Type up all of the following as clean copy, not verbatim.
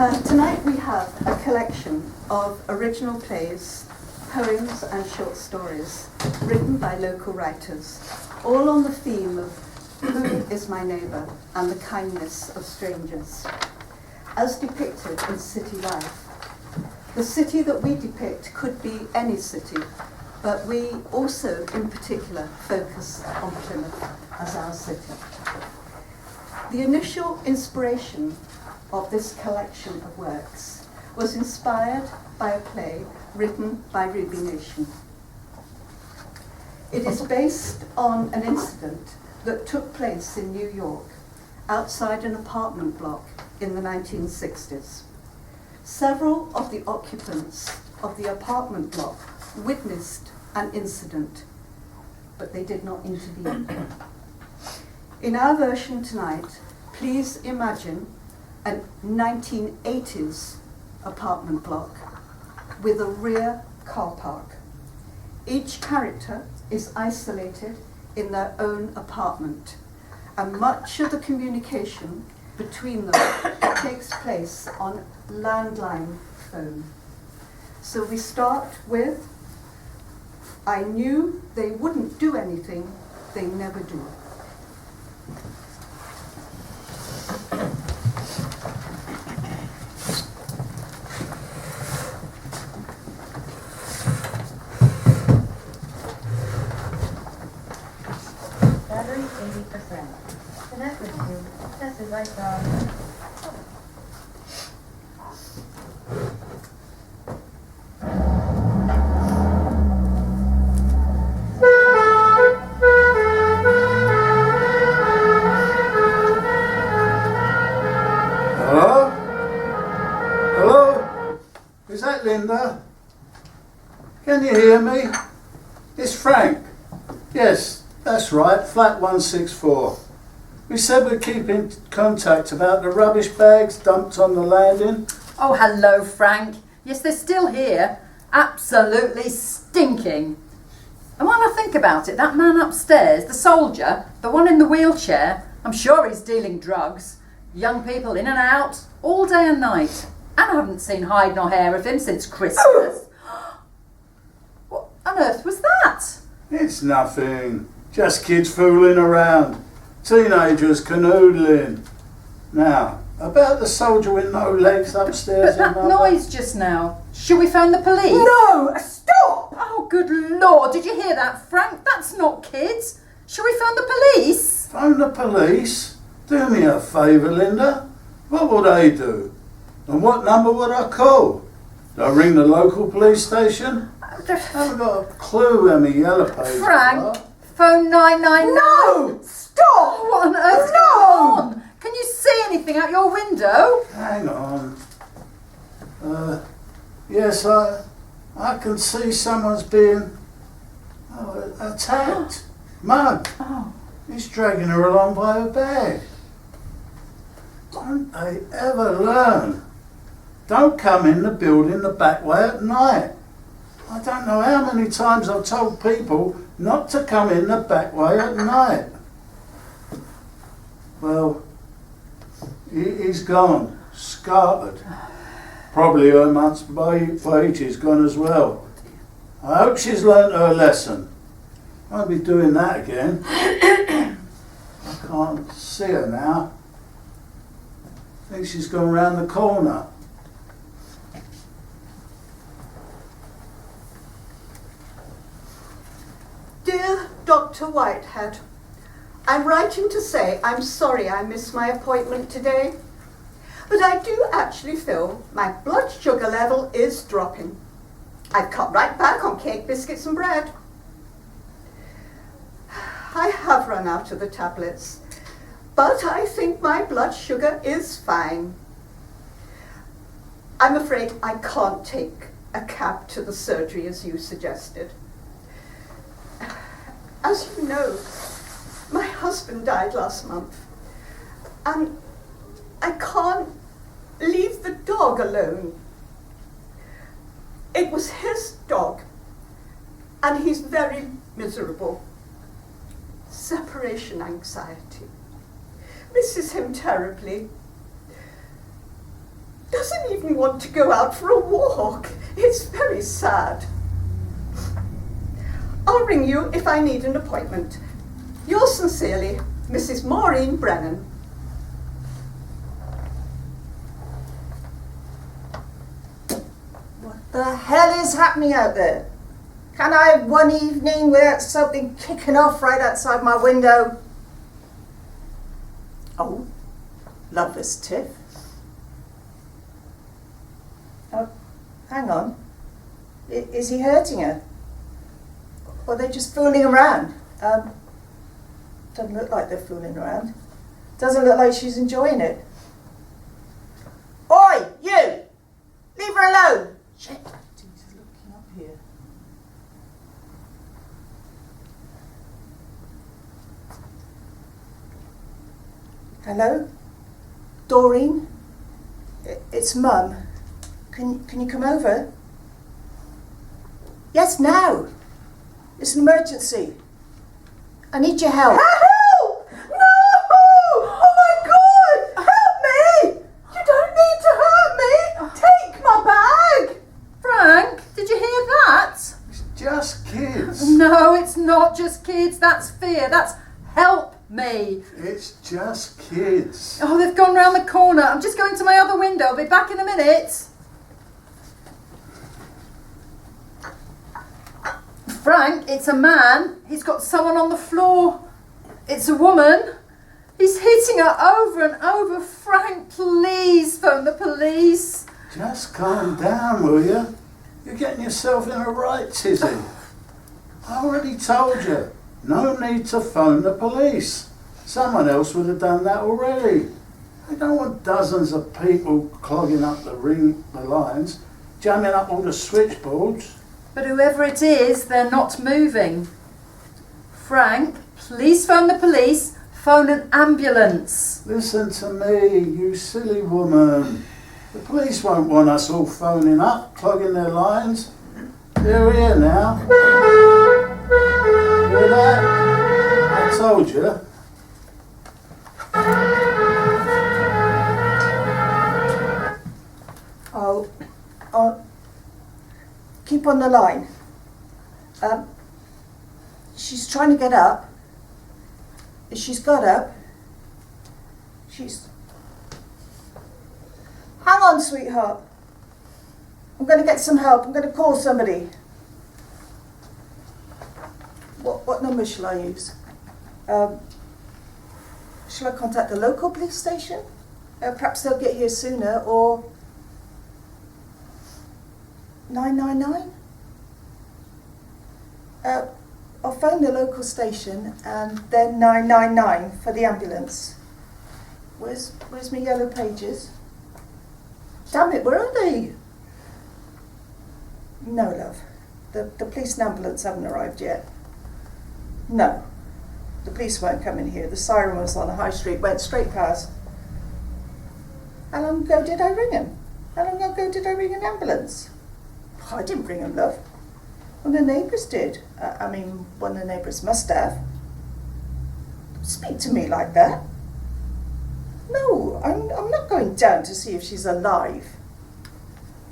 Tonight we have a collection of original plays, poems and short stories written by local writers, all on the theme of who is my neighbour and the kindness of strangers, as depicted in city life. The city that we depict could be any city, but we also in particular focus on Plymouth as our city. The initial inspiration of this collection of works was inspired by a play written by Ruby Nation. It is based on an incident that took place in New York outside an apartment block in the 1960s. Several of the occupants of the apartment block witnessed an incident, but they did not intervene. In our version tonight, please imagine a 1980s apartment block with a rear car park. Each character is isolated in their own apartment, and much of the communication between them takes place on landline phone. So we start with, I knew they wouldn't do anything, they never do. Battery 80%. Connect with you. Test is lights on. Hello? Hello? Is that Linda? Can you hear me? It's Frank. Yes, that's right, flat 164. We said we'd keep in contact about the rubbish bags dumped on the landing. Oh, hello, Frank. Yes, they're still here. Absolutely stinking. And when I think about it, that man upstairs, the soldier, the one in the wheelchair, I'm sure he's dealing drugs. Young people in and out, all day and night. And I haven't seen hide nor hair of him since Christmas. What on earth was that? It's nothing. Just kids fooling around. Teenagers canoodling. Now, about the soldier with no legs upstairs. But that noise just now. Should we phone the police? No! Stop! Oh, good Lord. Did you hear that, Frank? That's not kids. Should we phone the police? Phone the police? Do me a favour, Linda. What would they do? And what number would I call? Do I ring the local police station? I haven't got a clue how many yellow pages Frank, are. phone 999. No! Stop! What on earth's No! going on? Can you see anything out your window? Hang on. Yes, I can see someone's being attacked. Mugged. Oh. He's dragging her along by her bag. Don't they ever learn? Don't come in the building the back way at night. I don't know how many times I've told people not to come in the back way at night. Well, he's gone, scarpered. Probably her month's wages gone as well. I hope she's learnt her lesson. Won't be doing that again. I can't see her now. I think she's gone round the corner. Dear Dr. Whitehead, I'm writing to say I'm sorry I missed my appointment today, but I do actually feel my blood sugar level is dropping. I've cut right back on cake, biscuits and bread. I have run out of the tablets, but I think my blood sugar is fine. I'm afraid I can't take a cab to the surgery as you suggested. As you know, my husband died last month, and I can't leave the dog alone. It was his dog, and he's very miserable. Separation anxiety. Misses him terribly. doesn't even want to go out for a walk. It's very sad. I'll ring you if I need an appointment. Yours sincerely, Mrs. Maureen Brennan. What the hell is happening out there? Can I have one evening without something kicking off right outside my window? Oh, loveless Tiff. Oh, hang on. Is he hurting her? Or are they just fooling around? Doesn't look like they're fooling around. Doesn't look like she's enjoying it. Oi, you! Leave her alone! Shit, she's looking up here. Hello? Doreen? It's Mum. Can you come over? Yes, now. It's an emergency. I need your help. Help! No! Oh my God! Help me! You don't need to hurt me! Take my bag! Frank, did you hear that? It's just kids. No, it's not just kids. That's fear. That's help me. It's just kids. Oh, they've gone round the corner. I'm just going to my other window. I'll be back in a minute. Frank, it's a man. He's got someone on the floor. It's a woman. He's hitting her over and over. Frank, please phone the police. Just calm down, will you? You're getting yourself in a right tizzy. I already told you. No need to phone the police. Someone else would have done that already. I don't want dozens of people clogging up the lines, jamming up all the switchboards. But whoever it is, they're not moving. Frank, please phone the police. Phone an ambulance. Listen to me, you silly woman. The police won't want us all phoning up, clogging their lines. They're here now. Hear that? I told you. I'll keep on the line. She's trying to get up. She's got up. Hang on, sweetheart. I'm going to get some help. I'm going to call somebody. What number shall I use? Shall I contact the local police station? Perhaps they'll get here sooner, or 999? I'll phone the local station and then 999 for the ambulance. Where's my yellow pages? Damn it, where are they? No, love. The police and ambulance haven't arrived yet. No. The police weren't coming here. The siren was on the high street, went straight past. How long ago did I ring him? How long ago did I ring an ambulance? I didn't ring him, love. One of the neighbours did. One of the neighbours must have. Don't speak to me like that. No, I'm not going down to see if she's alive.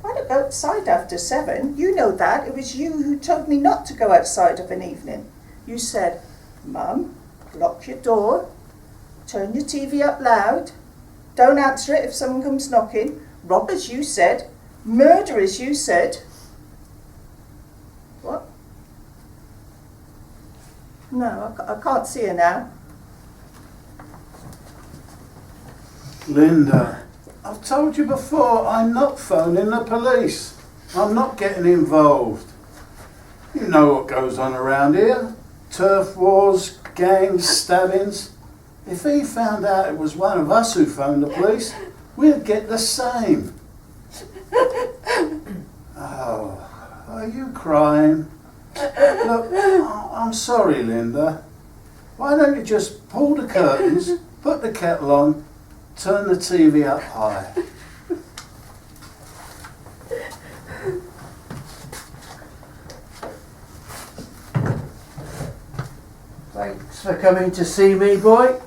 I don't go outside after 7. You know that. It was you who told me not to go outside of an evening. You said, Mum, lock your door, turn your TV up loud, don't answer it if someone comes knocking. Robbers, you said. Murderers, you said. What? No, I can't see her now. Linda, I've told you before, I'm not phoning the police. I'm not getting involved. You know what goes on around here. Turf wars, gangs, stabbings. If he found out it was one of us who phoned the police, we'd get the same. Oh, are you crying? Look, I'm sorry, Linda. Why don't you just pull the curtains, put the kettle on, turn the TV up high? Thanks for coming to see me, boy.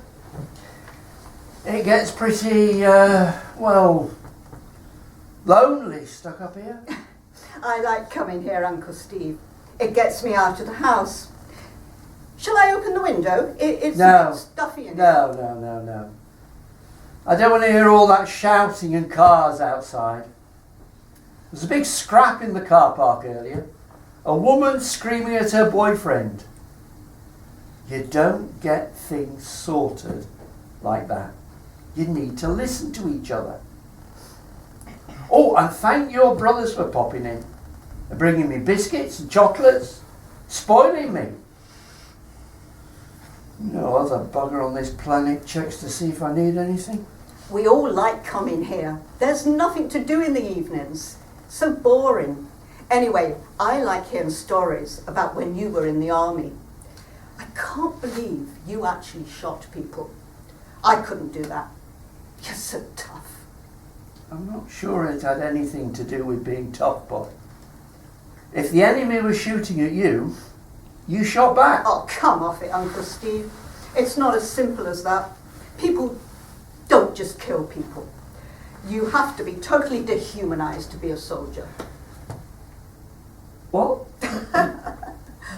It gets pretty, Lonely stuck up here? I like coming here, Uncle Steve. It gets me out of the house. Shall I open the window? It's No. a bit stuffy in here. No. I don't want to hear all that shouting and cars outside. There's a big scrap in the car park earlier. A woman screaming at her boyfriend. You don't get things sorted like that. You need to listen to each other. Oh, and thank your brothers for popping in and bringing me biscuits and chocolates, spoiling me. No other bugger on this planet checks to see if I need anything. We all like coming here. There's nothing to do in the evenings. So boring. Anyway, I like hearing stories about when you were in the army. I can't believe you actually shot people. I couldn't do that. You're so tough. I'm not sure it had anything to do with being tough, boy. If the enemy was shooting at you, you shot back. Oh, come off it, Uncle Steve. It's not as simple as that. People don't just kill people. You have to be totally dehumanized to be a soldier. What?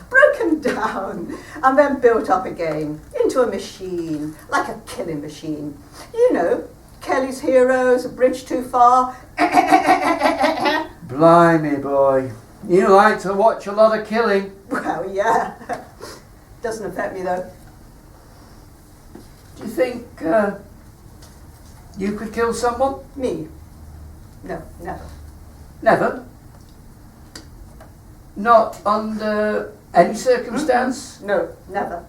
Broken down and then built up again into a machine, like a killing machine. You know, Kelly's Heroes, A Bridge Too Far. Blimey, boy. You like to watch a lot of killing. Well, yeah. Doesn't affect me though. Do you think you could kill someone? Me? No, never. Never? Not under any circumstance? No, never.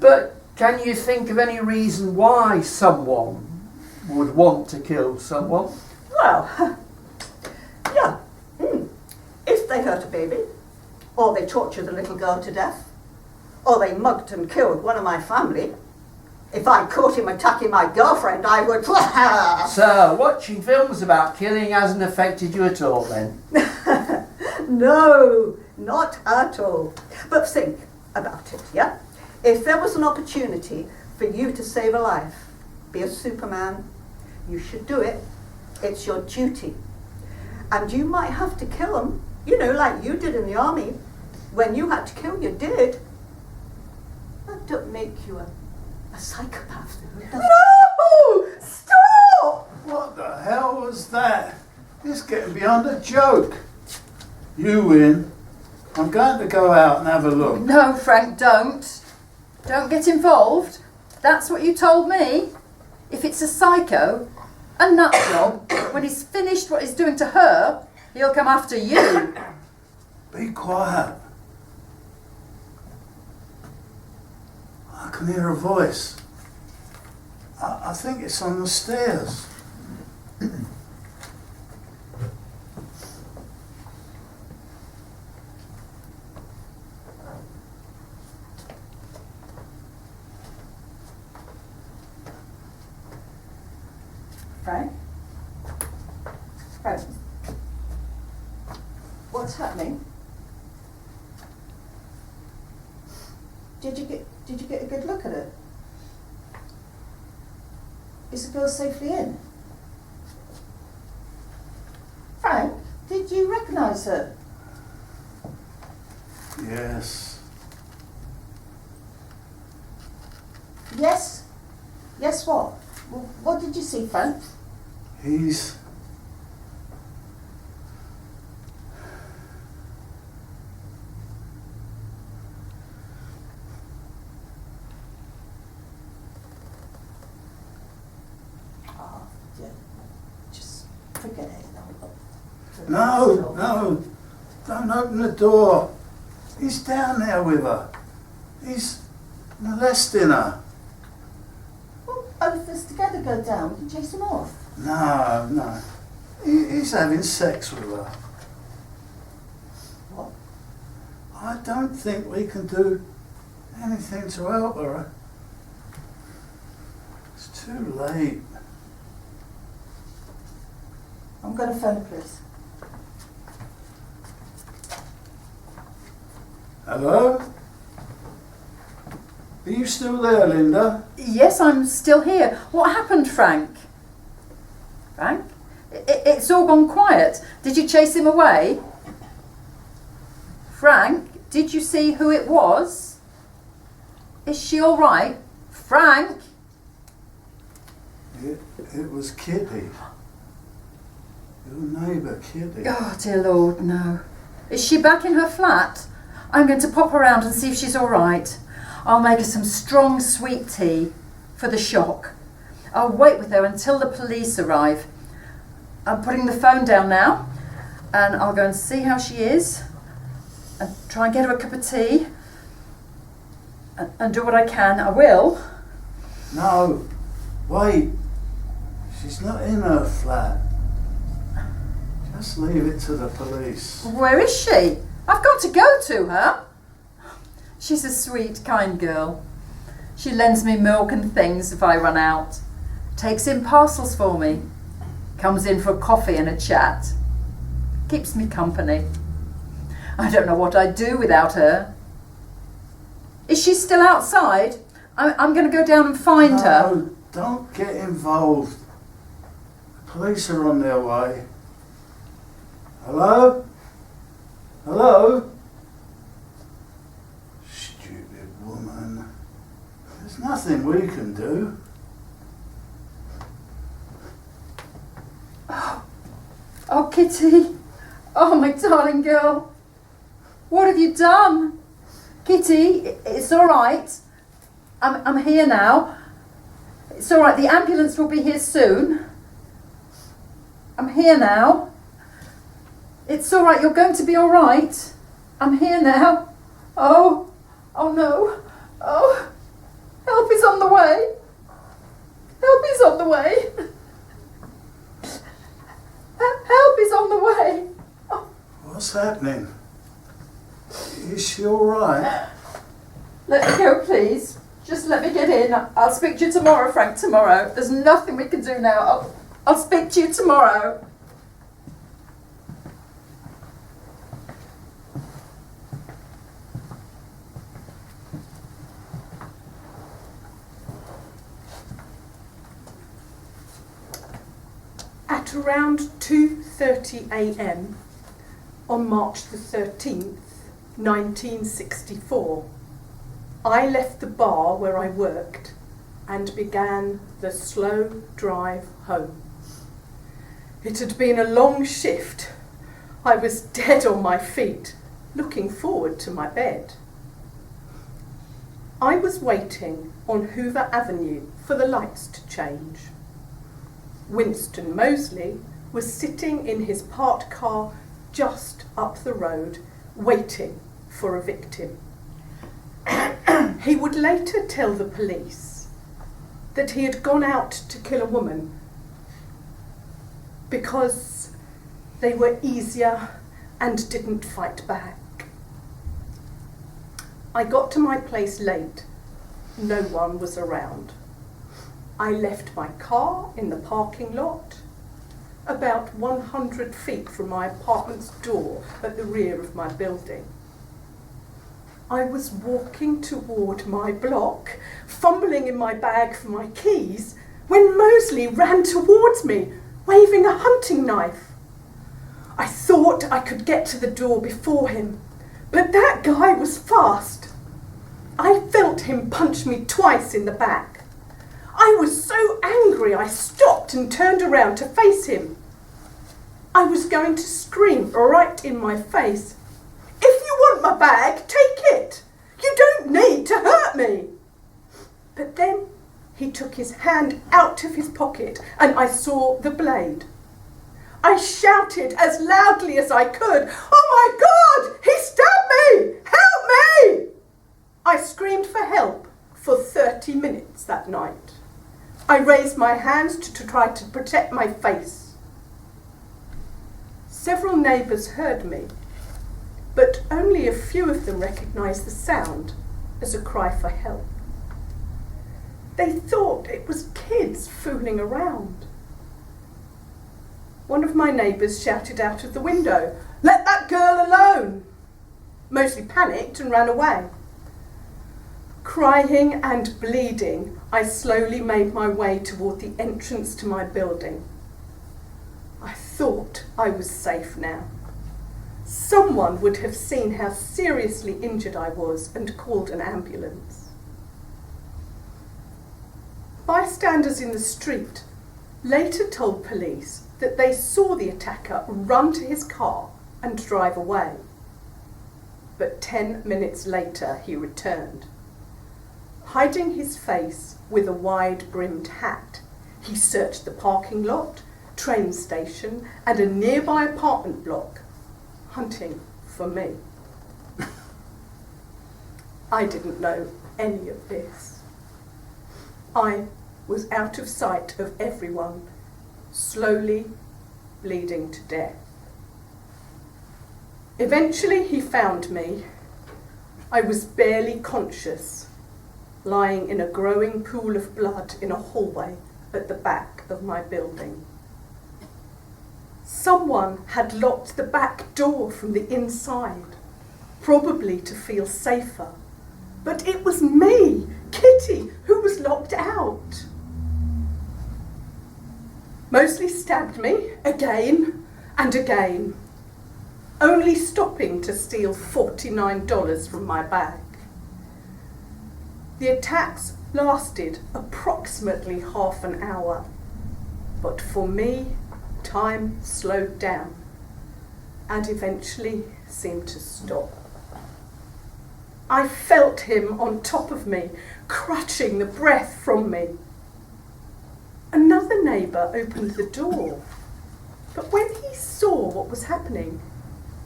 But can you think of any reason why someone would want to kill someone? Well, yeah. If they hurt a baby, or they tortured a little girl to death, or they mugged and killed one of my family, if I caught him attacking my girlfriend, I would... So, watching films about killing hasn't affected you at all then? No, not at all. But think about it, yeah? If there was an opportunity for you to save a life, be a Superman, you should do it. It's your duty. And you might have to kill them, you know, like you did in the army. When you had to kill, you did. That don't make you a psychopath, though, does it? No! Stop! What the hell was that? It's getting beyond a joke. You win. I'm going to go out and have a look. No, Frank, don't. Don't get involved. That's what you told me. If it's a psycho, a nut job, when he's finished what he's doing to her, he'll come after you. Be quiet. I can hear a voice. I think it's on the stairs. Frank? Frank? What's happening? Did you get a good look at her? Is the girl safely in? Frank, did you recognise her? Yes. Yes? Yes what? What did you see, Frank? He's... Oh, yeah. Just forget it. No. Don't open the door. He's down there with her. He's molesting her. Well, both of us together go down. We can chase him off. No. He's having sex with her. What? I don't think we can do anything to help her. It's too late. I'm going to phone the police. Hello? Are you still there, Linda? Yes, I'm still here. What happened, Frank? Frank? It's It's all gone quiet. Did you chase him away? Frank, did you see who it was? Is she all right? Frank? It was Kitty. Your neighbour, Kitty. Oh, dear Lord, no. Is she back in her flat? I'm going to pop around and see if she's all right. I'll make her some strong sweet tea for the shock. I'll wait with her until the police arrive. I'm putting the phone down now, and I'll go and see how she is and try and get her a cup of tea and do what I can. I will. No, wait. She's not in her flat. Just leave it to the police. Where is she? I've got to go to her. She's a sweet, kind girl. She lends me milk and things if I run out. Takes in parcels for me. Comes in for a coffee and a chat. Keeps me company. I don't know what I'd do without her. Is she still outside? I'm going to go down and find her. No, don't get involved. The police are on their way. Hello? Hello? Stupid woman. There's nothing we can do. Oh, Kitty. Oh, my darling girl. What have you done? Kitty, it's all right. I'm here now. It's all right. The ambulance will be here soon. I'm here now. It's all right. You're going to be all right. I'm here now. Oh no. Oh, help is on the way. Help is on the way. Help is on the way. Oh. What's happening? Is she all right? Let me go, please. Just let me get in. I'll speak to you tomorrow, Frank, tomorrow. There's nothing we can do now. I'll speak to you tomorrow. At around 2:30 a.m. on March the 13th, 1964, I left the bar where I worked and began the slow drive home. It had been a long shift. I was dead on my feet, looking forward to my bed. I was waiting on Hoover Avenue for the lights to change. Winston Moseley was sitting in his parked car just up the road, waiting for a victim. He would later tell the police that he had gone out to kill a woman because they were easier and didn't fight back. I got to my place late. No one was around. I left my car in the parking lot, about 100 feet from my apartment's door at the rear of my building. I was walking toward my block, fumbling in my bag for my keys, when Moseley ran towards me, waving a hunting knife. I thought I could get to the door before him, but that guy was fast. I felt him punch me twice in the back. I was so angry I stopped and turned around to face him. I was going to scream right in my face, "If you want my bag, take it. You don't need to hurt me." But then he took his hand out of his pocket and I saw the blade. I shouted as loudly as I could, "Oh my God, he stabbed me! Help me!" I screamed for help for 30 minutes that night. I raised my hands to try to protect my face. Several neighbours heard me, but only a few of them recognised the sound as a cry for help. They thought it was kids fooling around. One of my neighbours shouted out of the window, "Let that girl alone!" Moseley panicked and ran away. Crying and bleeding, I slowly made my way toward the entrance to my building. I thought I was safe now. Someone would have seen how seriously injured I was and called an ambulance. Bystanders in the street later told police that they saw the attacker run to his car and drive away. But 10 minutes later he returned. Hiding his face with a wide-brimmed hat, he searched the parking lot, train station and a nearby apartment block, hunting for me. I didn't know any of this. I was out of sight of everyone, slowly bleeding to death. Eventually he found me. I was barely conscious, lying in a growing pool of blood in a hallway at the back of my building. Someone had locked the back door from the inside, probably to feel safer. But it was me, Kitty, who was locked out. Mosley stabbed me again and again, only stopping to steal $49 from my bag. The attacks lasted approximately half an hour, but for me, time slowed down and eventually seemed to stop. I felt him on top of me, crutching the breath from me. Another neighbour opened the door, but when he saw what was happening,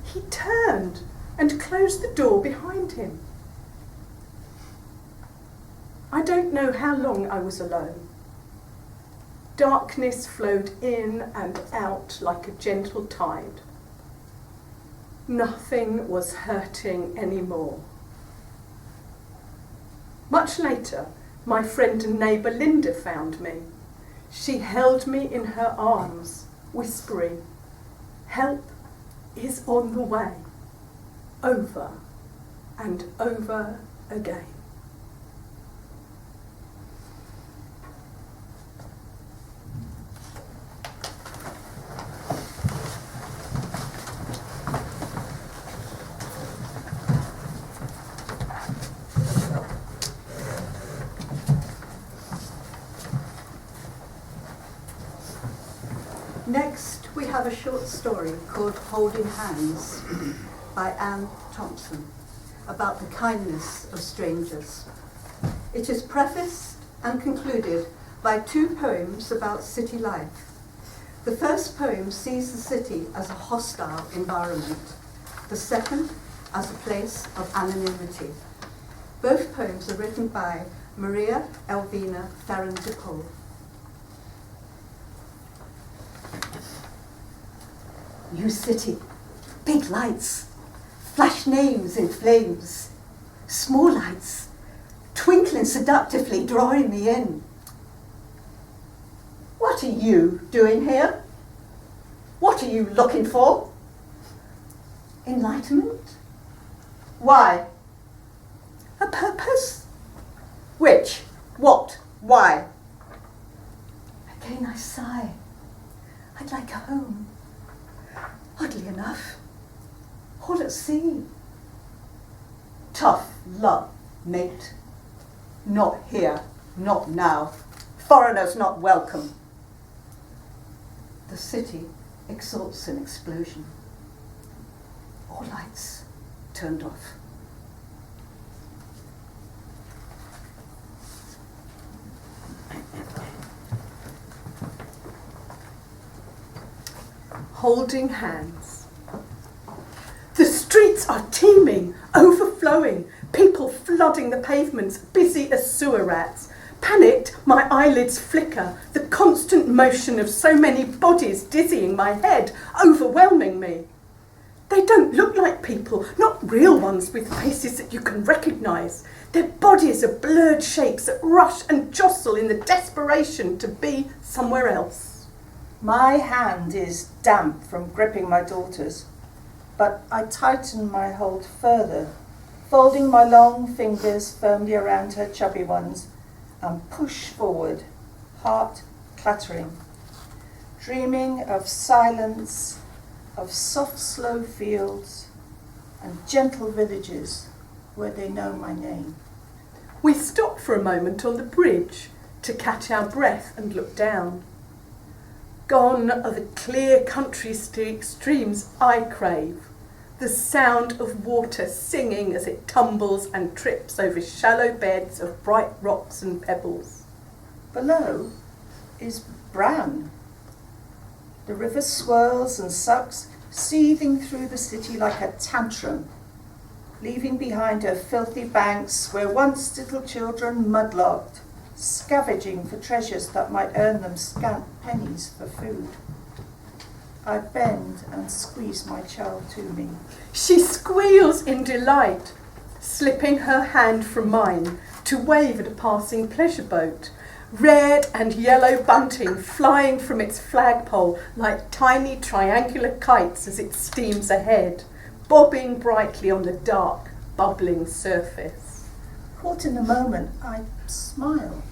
he turned and closed the door behind him. I don't know how long I was alone. Darkness flowed in and out like a gentle tide. Nothing was hurting anymore. Much later, my friend and neighbour Linda found me. She held me in her arms, whispering, "Help is on the way," over and over again. Next, we have a short story called Holding Hands by Anne Thompson, about the kindness of strangers. It is prefaced and concluded by 2 poems about city life. The first poem sees the city as a hostile environment, the second as a place of anonymity. Both poems are written by Maria Elvina Ferran de Pol. New city, big lights, flash names in flames, small lights, twinkling seductively, drawing me in. What are you doing here? What are you looking for? Enlightenment? Why? A purpose? Which? What? Why? Again I sigh. I'd like a home. Oddly enough, all at sea. Tough luck, mate. Not here, not now. Foreigners not welcome. The city exalts an explosion. All lights turned off. Holding hands. The streets are teeming, overflowing, people flooding the pavements, busy as sewer rats. Panicked, my eyelids flicker, the constant motion of so many bodies dizzying my head, overwhelming me. They don't look like people, not real ones with faces that you can recognise. Their bodies are blurred shapes that rush and jostle in the desperation to be somewhere else. My hand is damp from gripping my daughter's, but I tighten my hold further, folding my long fingers firmly around her chubby ones, and push forward, heart clattering. dreaming of silence, of soft, slow fields and gentle villages where they know my name. We stopped for a moment on the bridge to catch our breath and look down. Gone are the clear country streams I crave, the sound of water singing as it tumbles and trips over shallow beds of bright rocks and pebbles. Below is brown. The river swirls and sucks, seething through the city like a tantrum, leaving behind her filthy banks where once little children mudlocked, scavenging for treasures that might earn them scant pennies for food. I bend and squeeze my child to me. She squeals in delight, slipping her hand from mine to wave at a passing pleasure boat, red and yellow bunting flying from its flagpole like tiny triangular kites as it steams ahead, bobbing brightly on the dark, bubbling surface. Caught in the moment, I smile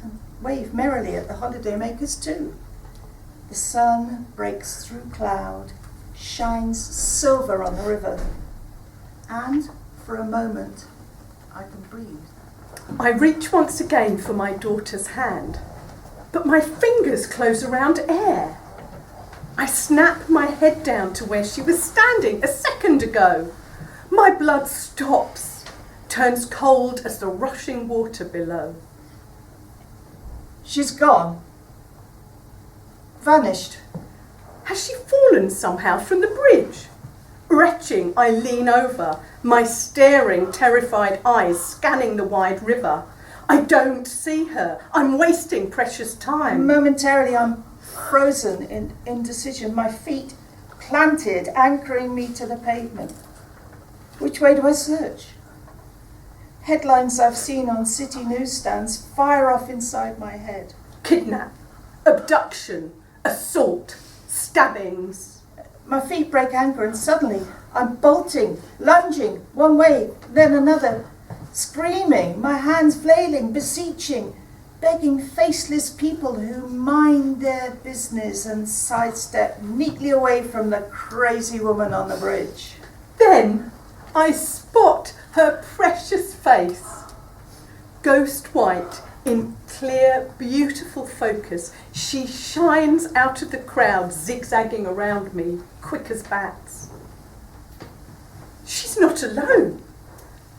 and wave merrily at the holidaymakers too. The sun breaks through cloud, shines silver on the river, and for a moment I can breathe. I reach once again for my daughter's hand, but my fingers close around air. I snap my head down to where she was standing a second ago. My blood stops, turns cold as the rushing water below. She's gone. Vanished. Has she fallen somehow from the bridge? Retching, I lean over, my staring, terrified eyes scanning the wide river. I don't see her. I'm wasting precious time. Momentarily, I'm frozen in indecision, my feet planted, anchoring me to the pavement. Which way do I search? Headlines I've seen on city newsstands fire off inside my head. Kidnap, abduction, assault, stabbings. My feet break anchor and suddenly I'm bolting, lunging, one way, then another, screaming, my hands flailing, beseeching, begging faceless people who mind their business and sidestep neatly away from the crazy woman on the bridge. Then I spot her precious face. Ghost white, in clear, beautiful focus, she shines out of the crowd, zigzagging around me, quick as bats. She's not alone.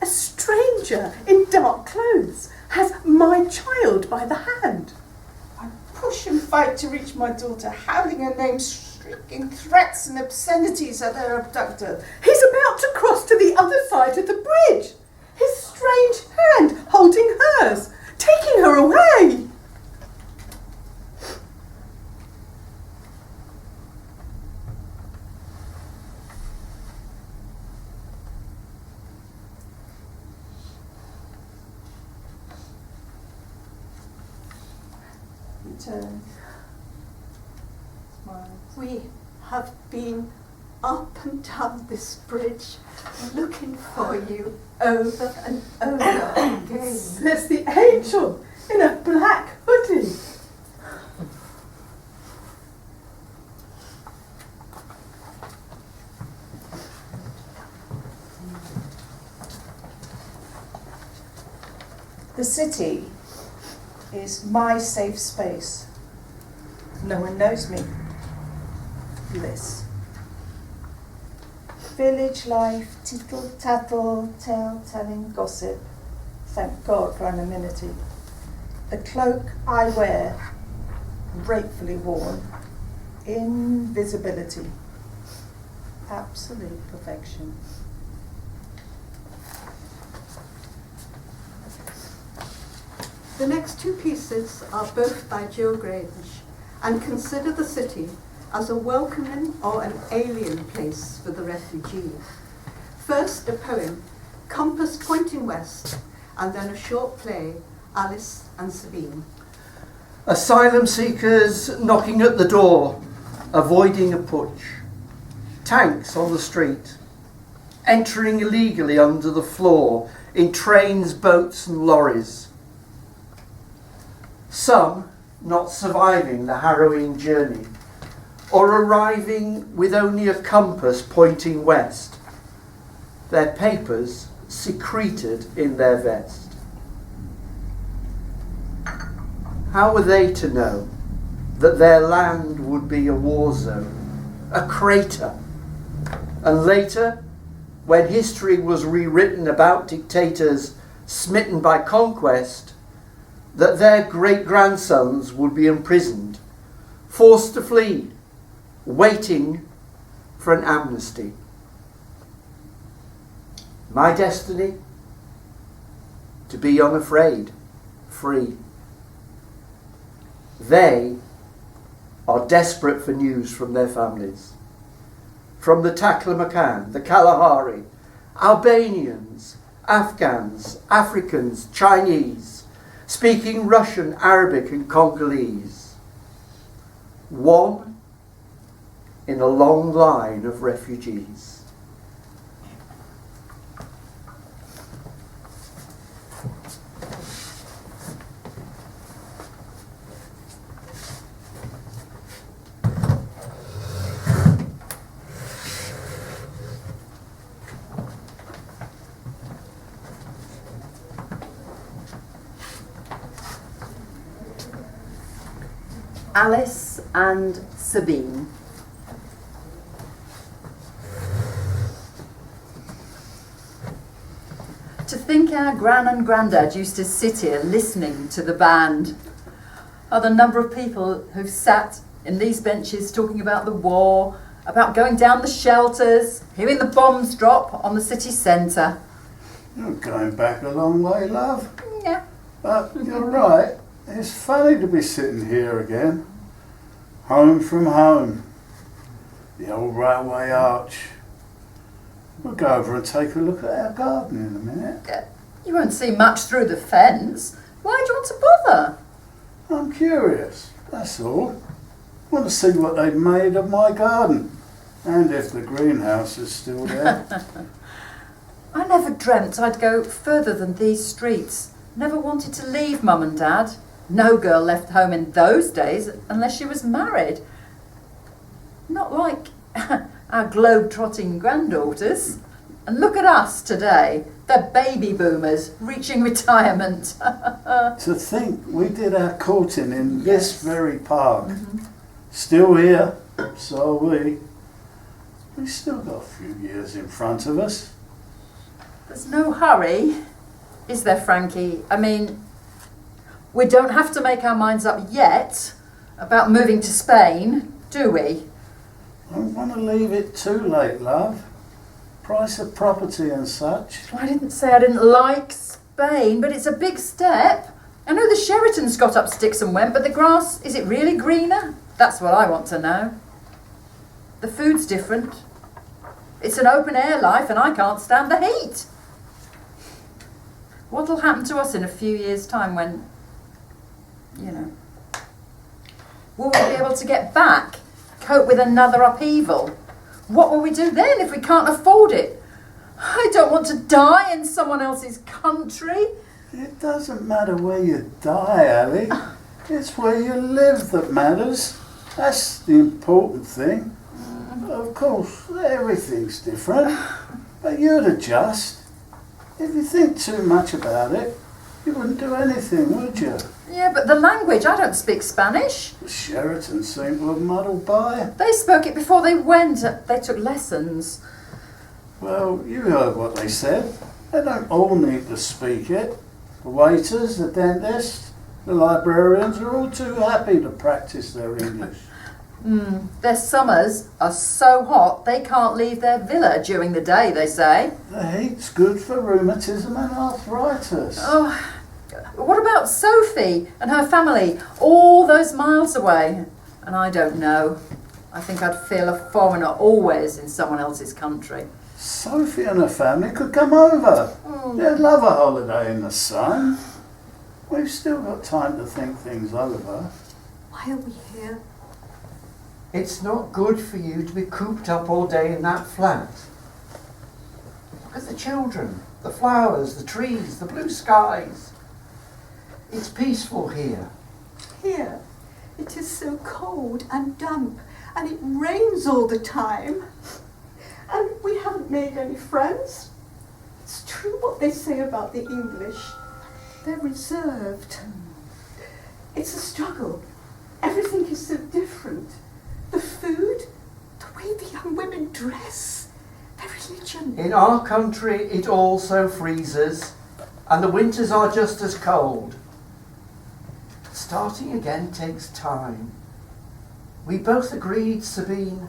A stranger in dark clothes has my child by the hand. I push and fight to reach my daughter, howling her name, shrieking threats and obscenities at her abductor. He's about to cross to the other side of the bridge, his strange hand holding hers, taking her away. Return. Smile. We have been up and down this bridge looking for you over and over again. There's the angel in a black hoodie. The city is my safe space. No one knows me. Bliss. Village life, tittle-tattle, tale-telling gossip. Thank God for anonymity. The cloak I wear, gratefully worn, invisibility. Absolute perfection. The next two pieces are both by Joe Grange and consider the city as a welcoming or an alien place for the refugee. First, a poem, Compass Pointing West, and then a short play, Alice and Sabine. Asylum seekers knocking at the door, avoiding a putsch. Tanks on the street, entering illegally under the floor in trains, boats and lorries. Some not surviving the harrowing journey, or arriving with only a compass pointing west, their papers secreted in their vest. How were they to know that their land would be a war zone, a crater, and later, when history was rewritten about dictators smitten by conquest, that their great-grandsons would be imprisoned, forced to flee, waiting for an amnesty? My destiny? To be unafraid, free. They are desperate for news from their families. From the Taklamakan, the Kalahari, Albanians, Afghans, Africans, Chinese, speaking Russian, Arabic and Congolese. One in a long line of refugees. Alice and Sabine. To think our Gran and Grandad used to sit here listening to the band. Oh, the number of people who've sat in these benches talking about the war, about going down the shelters, hearing the bombs drop on the city centre. You're going back a long way, love. Yeah. But you're right. It's funny to be sitting here again. Home from home. The old railway arch. We'll go over and take a look at our garden in a minute. You won't see much through the fence. Why do you want to bother? I'm curious, that's all. Want to see what they've made of my garden. And if the greenhouse is still there. I never dreamt I'd go further than these streets. Never wanted to leave Mum and Dad. No girl left home in those days unless she was married. Not like our globe-trotting granddaughters. And look at us today, the baby boomers reaching retirement. To think we did our courting in this very park. Still here, so are we. We've still got a few years in front of us. There's no hurry, is there, Frankie? I mean, we don't have to make our minds up yet about moving to Spain, do we? I don't want to leave it too late, love. Price of property and such. I didn't say I didn't like Spain, but it's a big step. I know the Sheratons got up sticks and went, but the grass, is it really greener? That's what I want to know. The food's different. It's an open air life and I can't stand the heat. What'll happen to us in a few years' time when, will we be able to get back, cope with another upheaval? What will we do then if we can't afford it? I don't want to die in someone else's country. It doesn't matter where you die, Ali. It's where you live that matters. That's the important thing. Of course, everything's different, but you'd adjust. If you think too much about it, you wouldn't do anything, would you? Yeah, but the language, I don't speak Spanish. The Sheratons seem to have muddled by. They spoke it before they went. They took lessons. Well, you heard what they said. They don't all need to speak it. The waiters, the dentists, the librarians are all too happy to practice their English. Their summers are so hot they can't leave their villa during the day, they say. The heat's good for rheumatism and arthritis. Oh, what about Sophie and her family, all those miles away? And I don't know. I think I'd feel a foreigner always in someone else's country. Sophie and her family could come over. They'd love a holiday in the sun. We've still got time to think things over. Why are we here? It's not good for you to be cooped up all day in that flat. Look at the children, the flowers, the trees, the blue skies. It's peaceful here. Here? It is so cold and damp, and it rains all the time. And we haven't made any friends. It's true what they say about the English. They're reserved. It's a struggle. Everything is so different. The food, the way the young women dress, their religion. In our country, it also freezes, and the winters are just as cold. Starting again takes time. We both agreed, Sabine.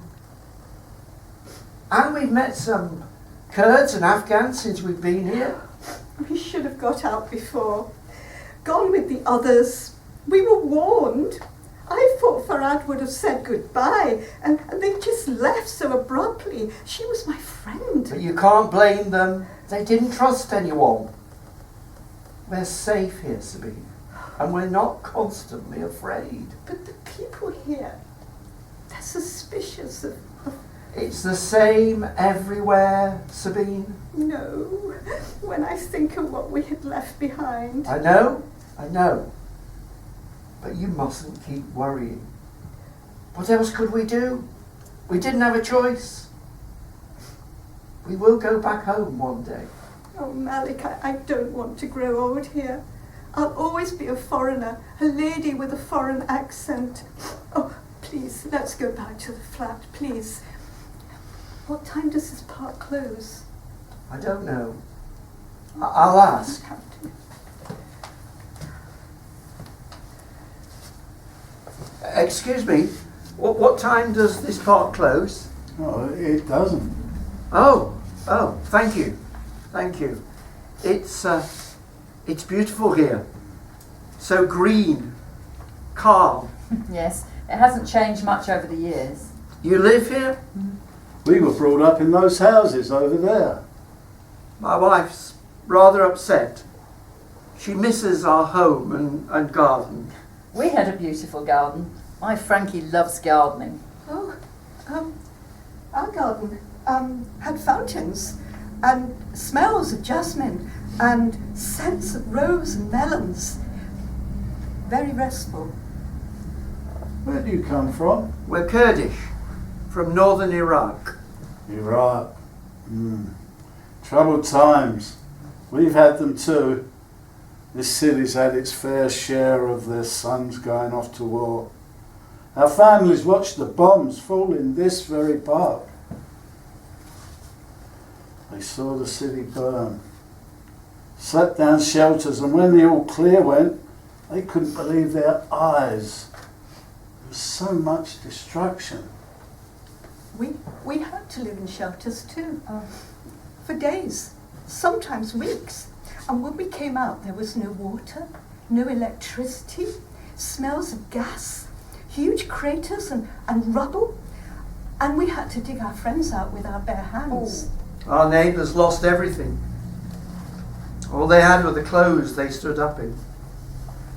And we've met some Kurds and Afghans since we've been here. We should have got out before. Gone with the others. We were warned. I thought Farad would have said goodbye, and they just left so abruptly. She was my friend. But you can't blame them. They didn't trust anyone. We're safe here, Sabine, and we're not constantly afraid. But the people here, they're suspicious of... It's the same everywhere, Sabine. No, when I think of what we had left behind. I know. But you mustn't keep worrying. What else could we do? We didn't have a choice. We will go back home one day. Oh, Malik, I don't want to grow old here. I'll always be a foreigner, a lady with a foreign accent. Oh, please, let's go back to the flat, please. What time does this park close? I don't know. I'll ask. Excuse me, what time does this park close? No, it doesn't. Oh, thank you. It's beautiful here. So green, calm. Yes, it hasn't changed much over the years. You live here? We were brought up in those houses over there. My wife's rather upset. She misses our home and garden. We had a beautiful garden. My Frankie loves gardening. Oh, our garden had fountains and smells of jasmine and scents of rose and melons. Very restful. Where do you come from? We're Kurdish, from northern Iraq. Iraq. Troubled times. We've had them too. This city's had its fair share of their sons going off to war. Our families watched the bombs fall in this very park. They saw the city burn, slept down shelters, and when the all clear went, they couldn't believe their eyes. There was so much destruction. We had to live in shelters too, for days, sometimes weeks. And when we came out, there was no water, no electricity, smells of gas, huge craters and rubble. And we had to dig our friends out with our bare hands. Our neighbours lost everything. All they had were the clothes they stood up in.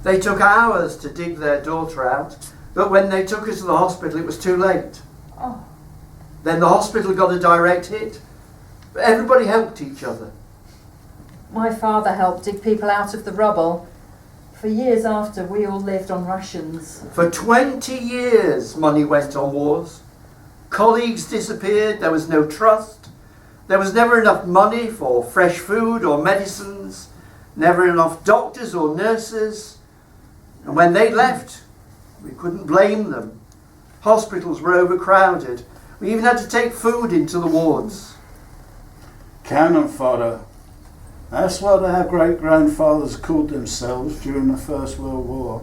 They took hours to dig their daughter out, but when they took her to the hospital, it was too late. Oh. Then the hospital got a direct hit. But everybody helped each other. My father helped dig people out of the rubble. For years after, we all lived on rations. For 20 years, money went on wars. Colleagues disappeared, there was no trust. There was never enough money for fresh food or medicines, never enough doctors or nurses. And when they left, we couldn't blame them. Hospitals were overcrowded. We even had to take food into the wards. Cannon fodder. That's what our great-grandfathers called themselves during the First World War.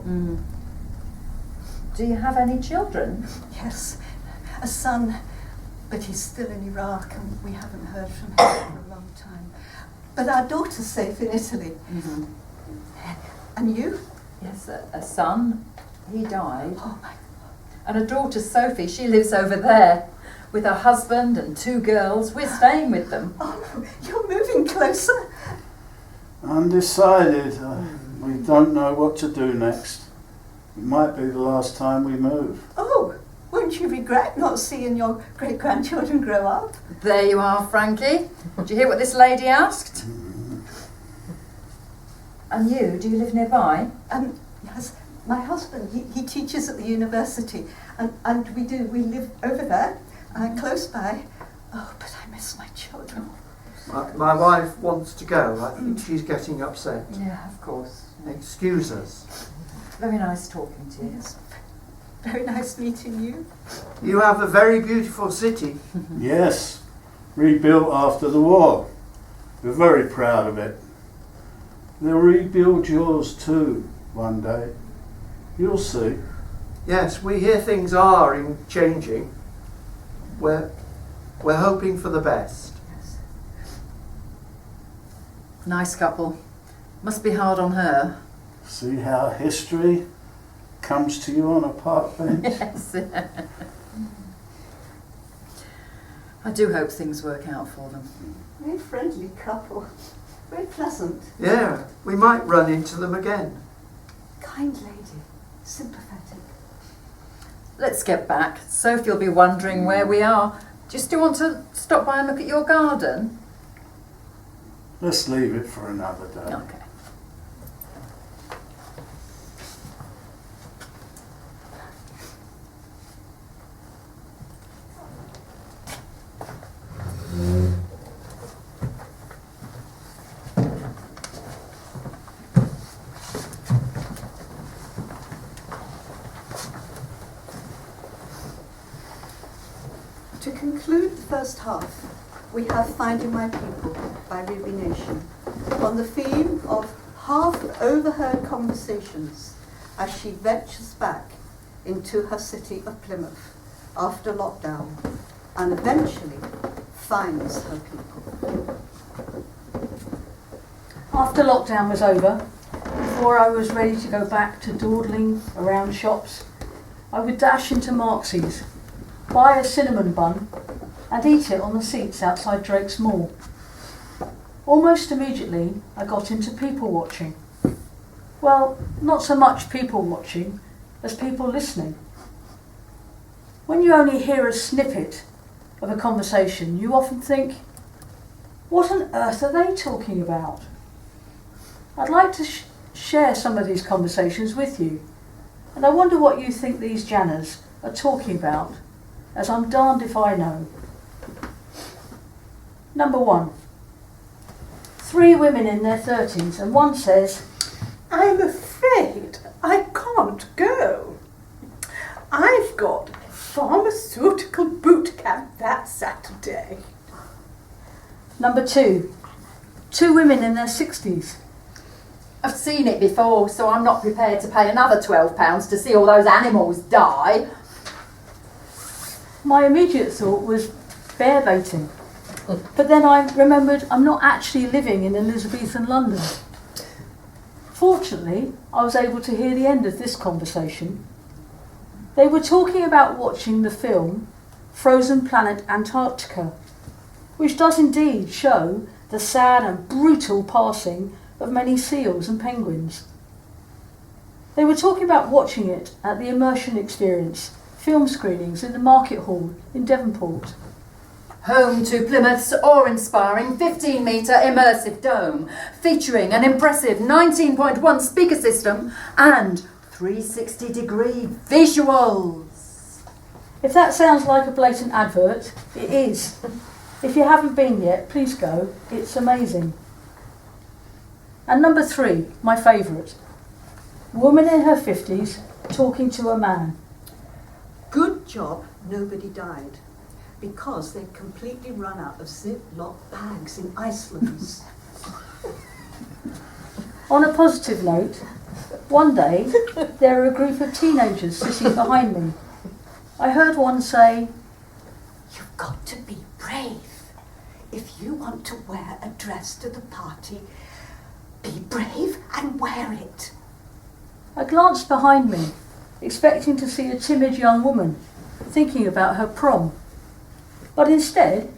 Do you have any children? Yes, a son, but he's still in Iraq and we haven't heard from him for a long time. But our daughter's safe in Italy. And you? Yes, a son. He died. Oh my. And a daughter, Sophie, she lives over there with her husband and 2 girls. We're staying with them. Oh, you're moving closer. Undecided. We don't know what to do next. It might be the last time we move. Oh, won't you regret not seeing your great-grandchildren grow up? There you are, Frankie. Did you hear what this lady asked? And you, do you live nearby? Yes, My husband, he teaches at the university, and we live over there, close by. Oh, but I miss my children. My wife wants to go. I think she's getting upset. Yeah, of course. Excuse us. Very nice talking to you. Yes, very nice meeting you. You have a very beautiful city. Yes, rebuilt after the war. We're very proud of it. They'll rebuild yours too, one day. You'll see. Yes, we hear things are changing. We're hoping for the best. Yes. Nice couple. Must be hard on her. See how history comes to you on a park bench? Yes. I do hope things work out for them. Very friendly couple. Very pleasant. Yeah, we might run into them again. Kind lady. Sympathetic. Let's get back. Sophie'll be wondering where we are. Just do you want to stop by and look at your garden? Let's leave it for another day. Okay. To conclude the first half, we have Finding My People by Ruby Nation on the theme of half-overheard conversations as she ventures back into her city of Plymouth after lockdown and eventually finds her people. After lockdown was over, before I was ready to go back to dawdling around shops, I would dash into Marks's, buy a cinnamon bun and eat it on the seats outside Drake's Mall. Almost immediately I got into people watching. Well, not so much people watching as people listening. When you only hear a snippet of a conversation, you often think, what on earth are they talking about? I'd like to share some of these conversations with you, and I wonder what you think these Janners are talking about, as I'm darned if I know. Number 1. 3 women in their 30s, and one says, I'm afraid I can't go. I've got pharmaceutical boot camp that Saturday. Number 2. 2 women in their 60s. I've seen it before, so I'm not prepared to pay another £12 to see all those animals die. My immediate thought was bear baiting, but then I remembered I'm not actually living in Elizabethan London. Fortunately, I was able to hear the end of this conversation. They were talking about watching the film Frozen Planet Antarctica, which does indeed show the sad and brutal passing of many seals and penguins. They were talking about watching it at the Immersion Experience film screenings in the Market Hall in Devonport. Home to Plymouth's awe-inspiring 15-metre immersive dome, featuring an impressive 19.1 speaker system and 360-degree visuals. If that sounds like a blatant advert, it is. If you haven't been yet, please go. It's amazing. And number 3, my favourite. Woman in her 50s talking to a man. Good job nobody died, because they'd completely run out of Ziploc bags in Iceland. On a positive note, one day there were a group of teenagers sitting behind me. I heard one say, You've got to be brave. If you want to wear a dress to the party, be brave and wear it. I glanced behind me, expecting to see a timid young woman thinking about her prom. But instead,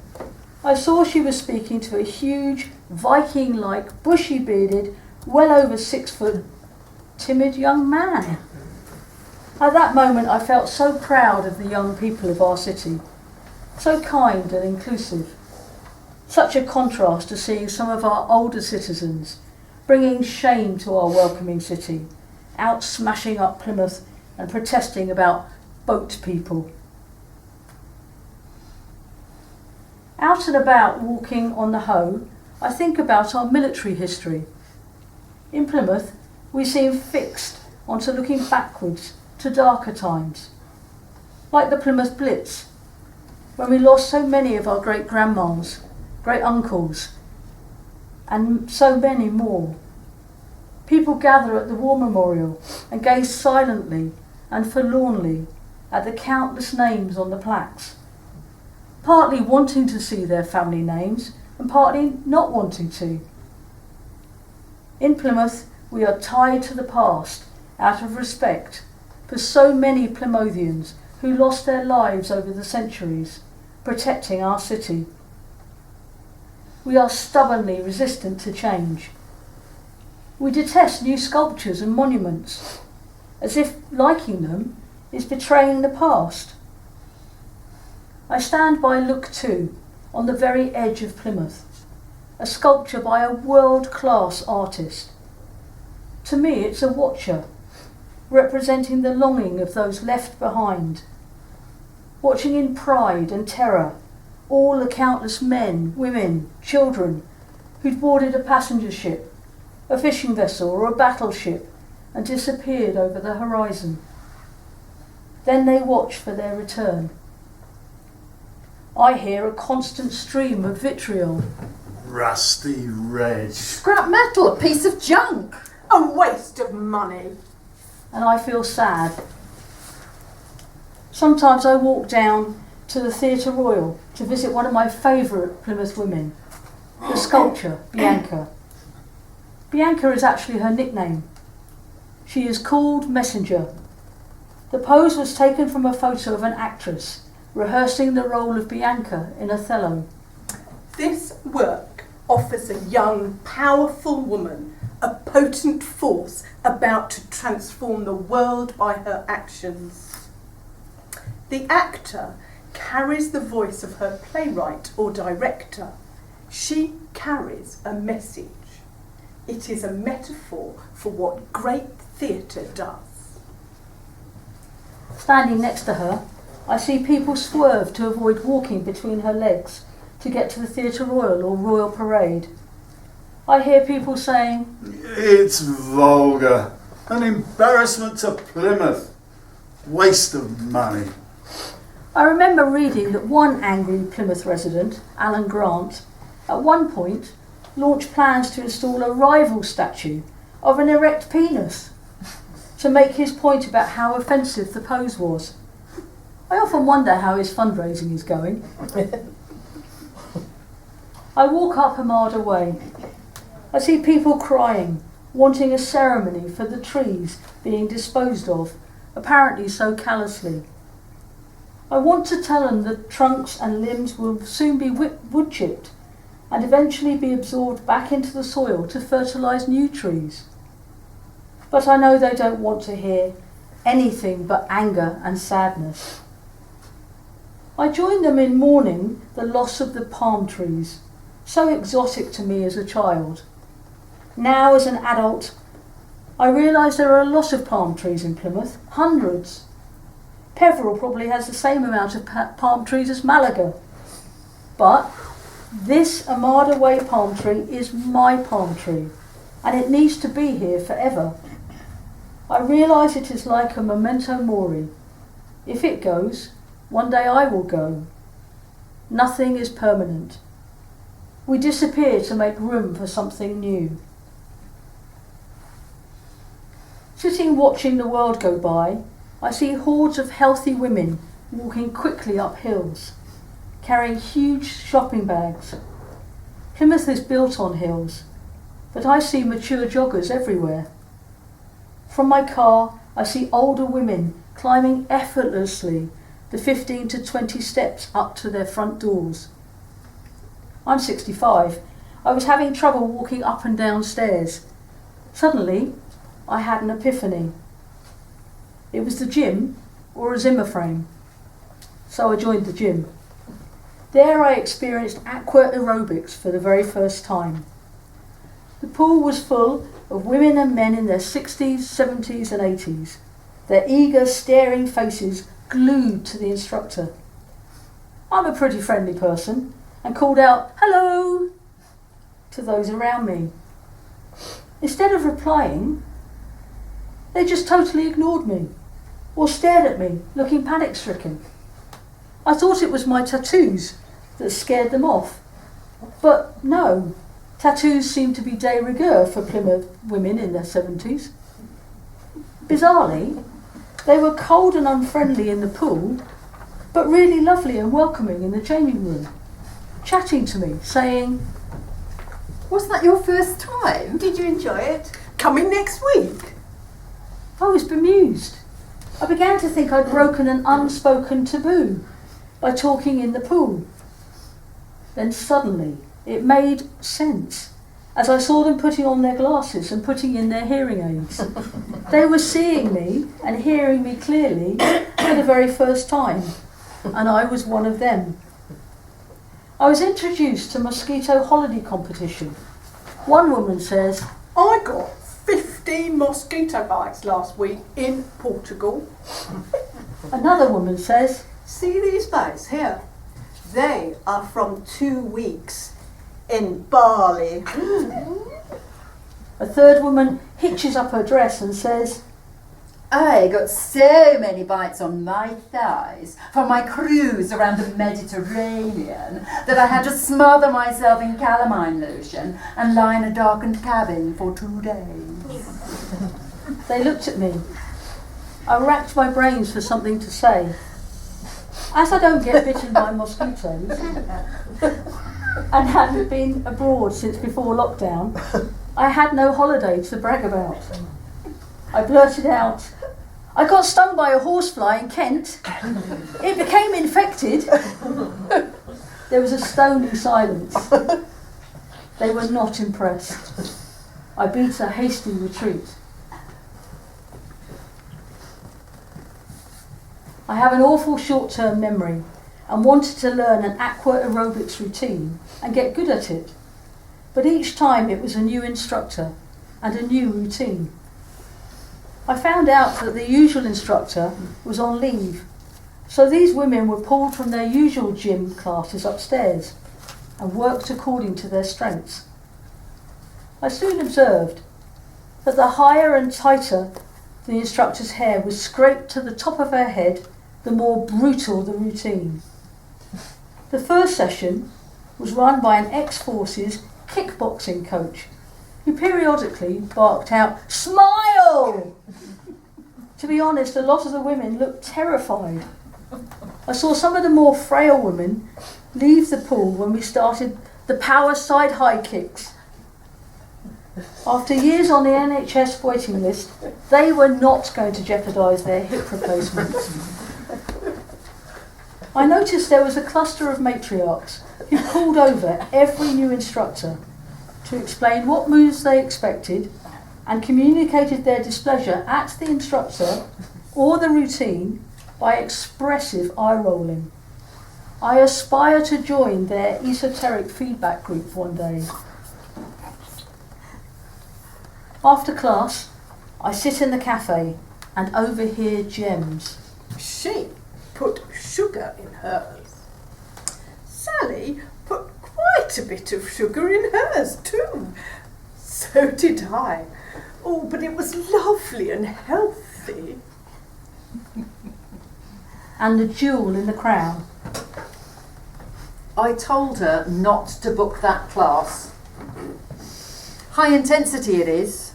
I saw she was speaking to a huge, Viking-like, bushy-bearded, well over 6 foot, timid young man. At that moment I felt so proud of the young people of our city, so kind and inclusive. Such a contrast to seeing some of our older citizens bringing shame to our welcoming city out smashing up Plymouth and protesting about boat people. Out and about walking on the Hoe, I think about our military history. In Plymouth, we seem fixed onto looking backwards to darker times, like the Plymouth Blitz, when we lost so many of our great-grandmas, great-uncles, and so many more. People gather at the War Memorial and gaze silently and forlornly at the countless names on the plaques, partly wanting to see their family names and partly not wanting to. In Plymouth, we are tied to the past out of respect for so many Plymothians who lost their lives over the centuries protecting our city. We are stubbornly resistant to change. We detest new sculptures and monuments, as if liking them is betraying the past. I stand by Look 2 on the very edge of Plymouth, a sculpture by a world-class artist. To me, it's a watcher, representing the longing of those left behind, watching in pride and terror all the countless men, women, children who'd boarded a passenger ship, a fishing vessel or a battleship and disappeared over the horizon. Then they watch for their return. I hear a constant stream of vitriol. Rusty red. Scrap metal, a piece of junk. A waste of money. And I feel sad. Sometimes I walk down to the Theatre Royal to visit one of my favourite Plymouth women, the sculptor Bianca. Bianca is actually her nickname. She is called Messenger. The pose was taken from a photo of an actress rehearsing the role of Bianca in Othello. This work offers a young, powerful woman a potent force about to transform the world by her actions. The actor carries the voice of her playwright or director. She carries a message. It is a metaphor for what great theatre does. Standing next to her, I see people swerve to avoid walking between her legs to get to the Theatre Royal or Royal Parade. I hear people saying, It's vulgar. An embarrassment to Plymouth. Waste of money. I remember reading that one angry Plymouth resident, Alan Grant, at one point launched plans to install a rival statue of an erect penis to make his point about how offensive the pose was. I often wonder how his fundraising is going. I walk up Armada Way. I see people crying, wanting a ceremony for the trees being disposed of, apparently so callously. I want to tell them that trunks and limbs will soon be wood chipped and eventually be absorbed back into the soil to fertilise new trees. But I know they don't want to hear anything but anger and sadness. I join them in mourning the loss of the palm trees, so exotic to me as a child. Now, as an adult, I realise there are a lot of palm trees in Plymouth, hundreds. Peveril probably has the same amount of palm trees as Malaga. But this Armada Way palm tree is my palm tree, and it needs to be here forever. I realise it is like a memento mori. If it goes, one day I will go. Nothing is permanent. We disappear to make room for something new. Sitting watching the world go by, I see hordes of healthy women walking quickly up hills, carrying huge shopping bags. Plymouth is built on hills, but I see mature joggers everywhere. From my car, I see older women climbing effortlessly the 15 to 20 steps up to their front doors. I'm 65. I was having trouble walking up and down stairs. Suddenly, I had an epiphany. It was the gym or a Zimmer frame. So I joined the gym. There I experienced aqua aerobics for the very first time. The pool was full of women and men in their 60s, 70s and 80s, their eager, staring faces glued to the instructor. I'm a pretty friendly person and called out, "Hello," to those around me. Instead of replying, they just totally ignored me or stared at me, looking panic-stricken. I thought it was my tattoos that scared them off, but no, tattoos seem to be de rigueur for Plymouth women in their 70s. Bizarrely, they were cold and unfriendly in the pool, but really lovely and welcoming in the changing room, chatting to me, saying, Wasn't that your first time? Did you enjoy it? Coming next week. I was bemused. I began to think I'd broken an unspoken taboo by talking in the pool. Then suddenly it made sense as I saw them putting on their glasses and putting in their hearing aids. They were seeing me and hearing me clearly for the very first time, and I was one of them. I was introduced to mosquito holiday competition. One woman says, I got 15 mosquito bites last week in Portugal. another woman says, See these bites here? They are from 2 weeks in Bali. a third woman hitches up her dress and says, I got so many bites on my thighs from my cruise around the Mediterranean that I had to smother myself in calamine lotion and lie in a darkened cabin for 2 days. They looked at me. I racked my brains for something to say. As I don't get bitten by mosquitoes and hadn't been abroad since before lockdown, I had no holiday to brag about. I blurted out, I got stung by a horsefly in Kent. It became infected. There was a stony silence. They were not impressed. I beat a hasty retreat. I have an awful short-term memory and wanted to learn an aqua aerobics routine and get good at it. But each time it was a new instructor and a new routine. I found out that the usual instructor was on leave, so these women were pulled from their usual gym classes upstairs and worked according to their strengths. I soon observed that the higher and tighter the instructor's hair was scraped to the top of her head, the more brutal the routine. The first session was run by an ex-forces kickboxing coach who periodically barked out, "Smile!" To be honest, a lot of the women looked terrified. I saw some of the more frail women leave the pool when we started the power side high kicks. After years on the NHS waiting list, they were not going to jeopardise their hip replacements. I noticed there was a cluster of matriarchs who called over every new instructor to explain what moves they expected and communicated their displeasure at the instructor or the routine by expressive eye rolling. I aspire to join their esoteric feedback group one day. After class, I sit in the cafe and overhear gems. She put sugar in hers. Sally put quite a bit of sugar in hers too. So did I. Oh, but it was lovely and healthy. And the jewel in the crown. I told her not to book that class. High intensity it is.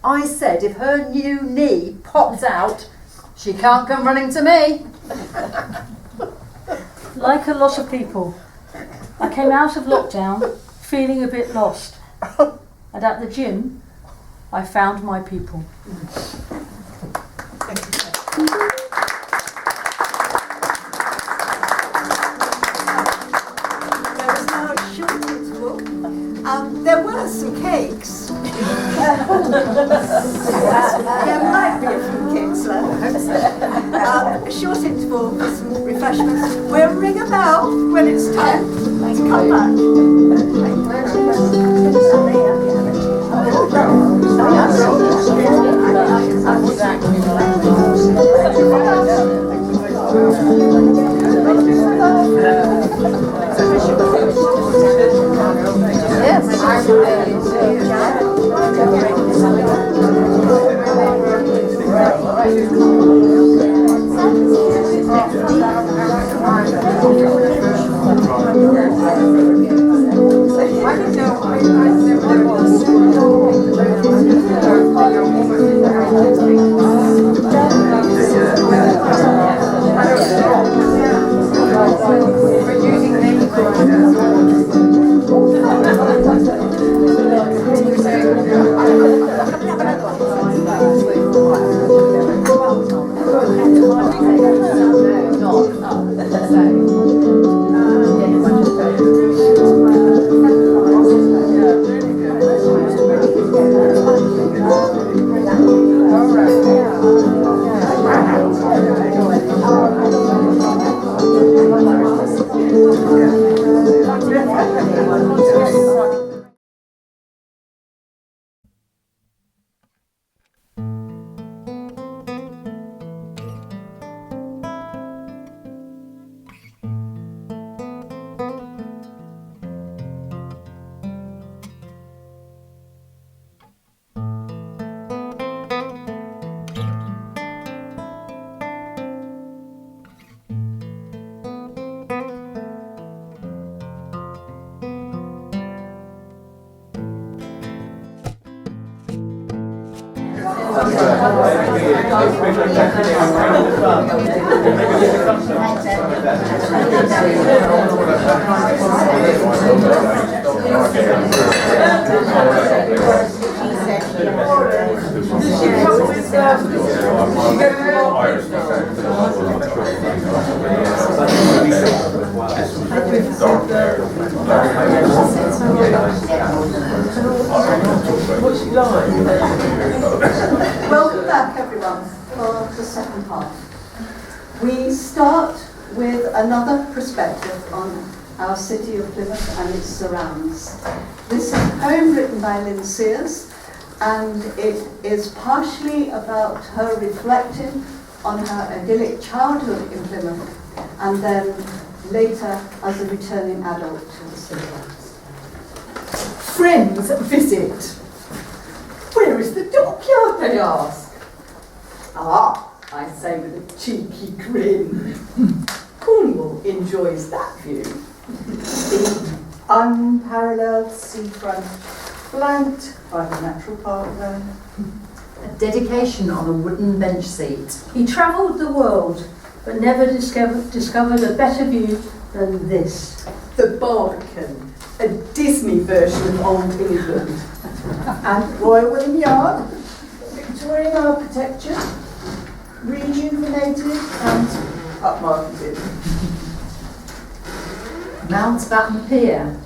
I said if her new knee pops out, she can't come running to me. Like a lot of people, I came out of lockdown feeling a bit lost. And at the gym, I found my people. There was now a short interval. There were some cakes. There might be a few cakes left. A short interval for some refreshments. We'll ring a bell when it's time to come back. Welcome back, everyone, for the second part. We start with another perspective on our city of Plymouth and its surrounds. This is a poem written by Lynn Sears, and it is partially about her reflecting on her idyllic childhood in Plymouth, and then later as a returning adult to the city. Friends visit. Where is the dockyard, they ask. Ah, I say with a cheeky grin. Cornwall enjoys that view. The unparalleled seafront, flanked by the natural parkland. A dedication on a wooden bench seat. He travelled the world, but never discovered a better view than this. The Barbican, a Disney version of Old England. And Royal William Yard, Victorian architecture, rejuvenated and upmarketed. Mountbatten Pier,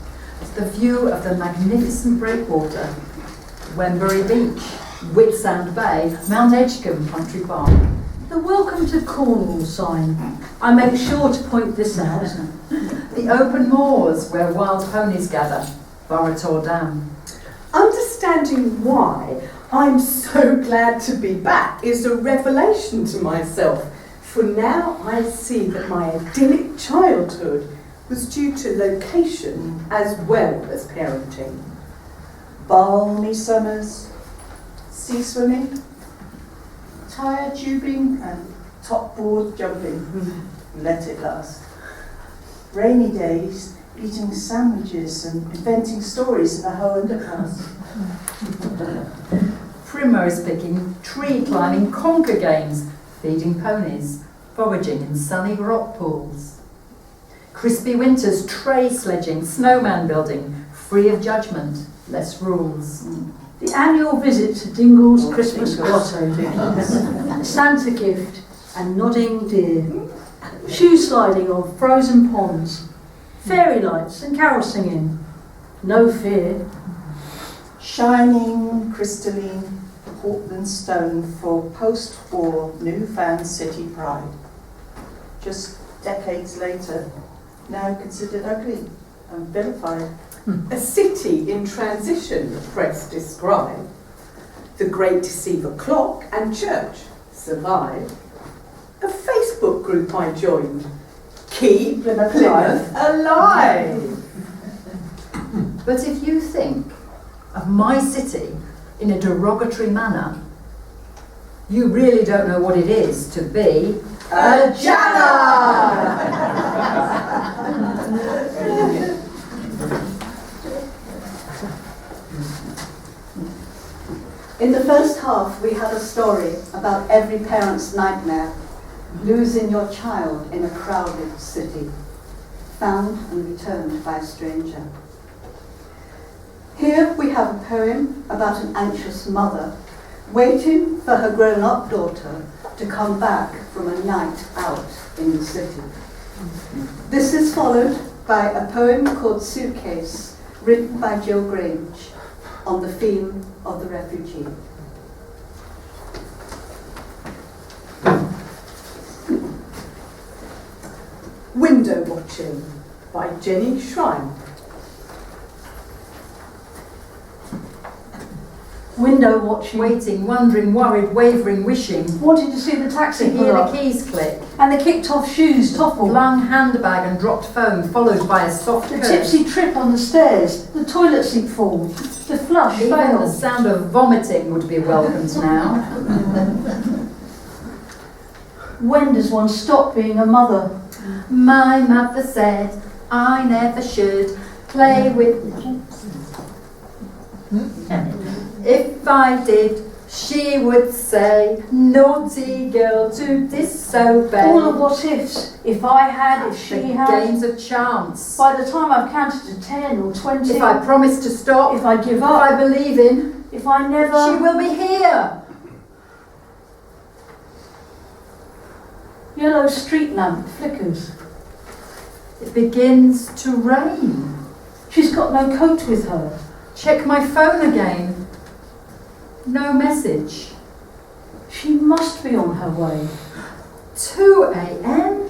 the view of the magnificent breakwater. Wembury Beach, Whitsand Bay, Mount Edgecombe Country Park. The Welcome to Cornwall sign. I make sure to point this out. The open moors where wild ponies gather, Borator Dam. Understanding why I'm so glad to be back is a revelation to myself, for now I see that my idyllic childhood was due to location as well as parenting. Balmy summers, sea swimming, tire tubing and top board jumping. Let it last. Rainy days, eating sandwiches and inventing stories in the Hoe underpass. Primrose picking, tree climbing, conker games, feeding ponies, foraging in sunny rock pools. Crispy winters, tray sledging, snowman building, free of judgment, less rules. The annual visit to Dingle's Christmas Grotto. Santa gift and nodding deer. Shoe sliding on frozen ponds. Fairy lights and carol singing. No fear. Shining, crystalline Portland stone for post-war newfound city pride. Just decades later, now considered ugly and vilified. A city in transition, the press describe. The Great Deceiver clock and church survive. A Facebook group I joined. Keep Plymouth alive. But if you think of my city in a derogatory manner, you really don't know what it is to be A Jana! In the first half, we had a story about every parent's nightmare, losing your child in a crowded city, found and returned by a stranger. Here we have a poem about an anxious mother waiting for her grown-up daughter to come back from a night out in the city. This is followed by a poem called Suitcase, written by Jill Grange, on the theme of the refugee. Window Watching by Jenny Shrine. Window watching. waiting, wondering, worried, wavering, wishing, Wanted to see the taxi to pull hear the up. keys click, And the kicked off shoes topple. flung handbag and dropped phone, followed by a soft The curse. tipsy trip on the stairs. The toilet seat fall. The flush Even the fail. sound of vomiting would be welcomed now. When does one stop being a mother? My mother said I never should play with. If I did, She would say, naughty girl to disobey. All the what ifs. If I had, if she The had. games of chance. By the time I've counted to 10 or 20. If I promise to stop. If I give If up. I believe in. If I never. She will be here. Yellow street lamp flickers. It begins to rain. She's got no coat with her. Check my phone again. No message. She must be on her way. 2 a.m.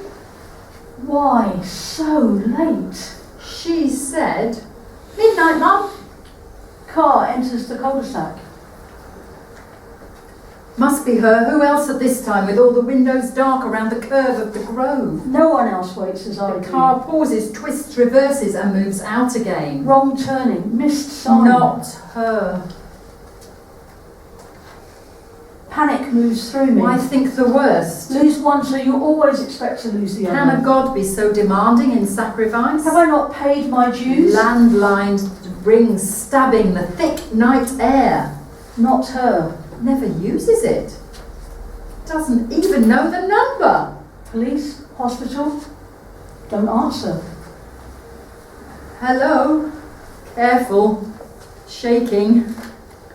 Why so late? She said, midnight, Mum. Car enters the cul-de-sac. Must be her. Who else at this time with all the windows dark around the curve of the grove? No one else waits as I The do. car pauses, twists, reverses and moves out again. Wrong turning, missed sign. Not her. Panic moves through me. Why think the worst? Lose one so you always expect to lose the Can other. a God be so demanding in sacrifice? Have I not paid my dues? Landline rings stabbing the thick night air. Not her. Never uses it. Doesn't even know the number. Police? Hospital? Don't answer. Hello? Careful. Shaking.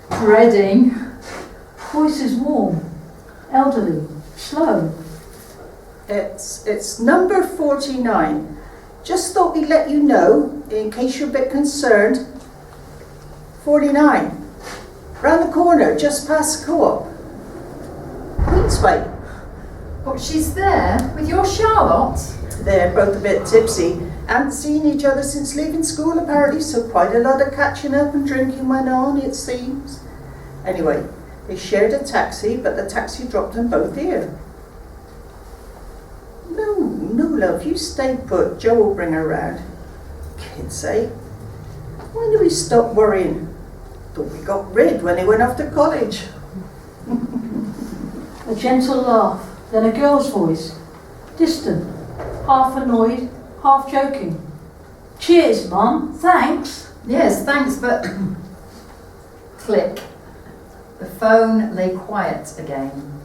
Dreading. Voice is warm. Elderly. Slow. It's number 49. Just thought we'd let you know, in case you're a bit concerned. 49. Round the corner, just past the co-op. Queensway. But she's there with your Charlotte. They're both a bit tipsy. Haven't seen each other since leaving school apparently, so quite a lot of catching up and drinking went on, it seems. Anyway, they shared a taxi, but the taxi dropped them both here. No, love, you stay put. Joe will bring her round. Kids, eh? When do we stop worrying? Thought we got rid when they went off to college. A gentle laugh, then a girl's voice. Distant, half annoyed, half joking. Cheers, Mum. Thanks. Yes, thanks, but... Click. The phone lay quiet again.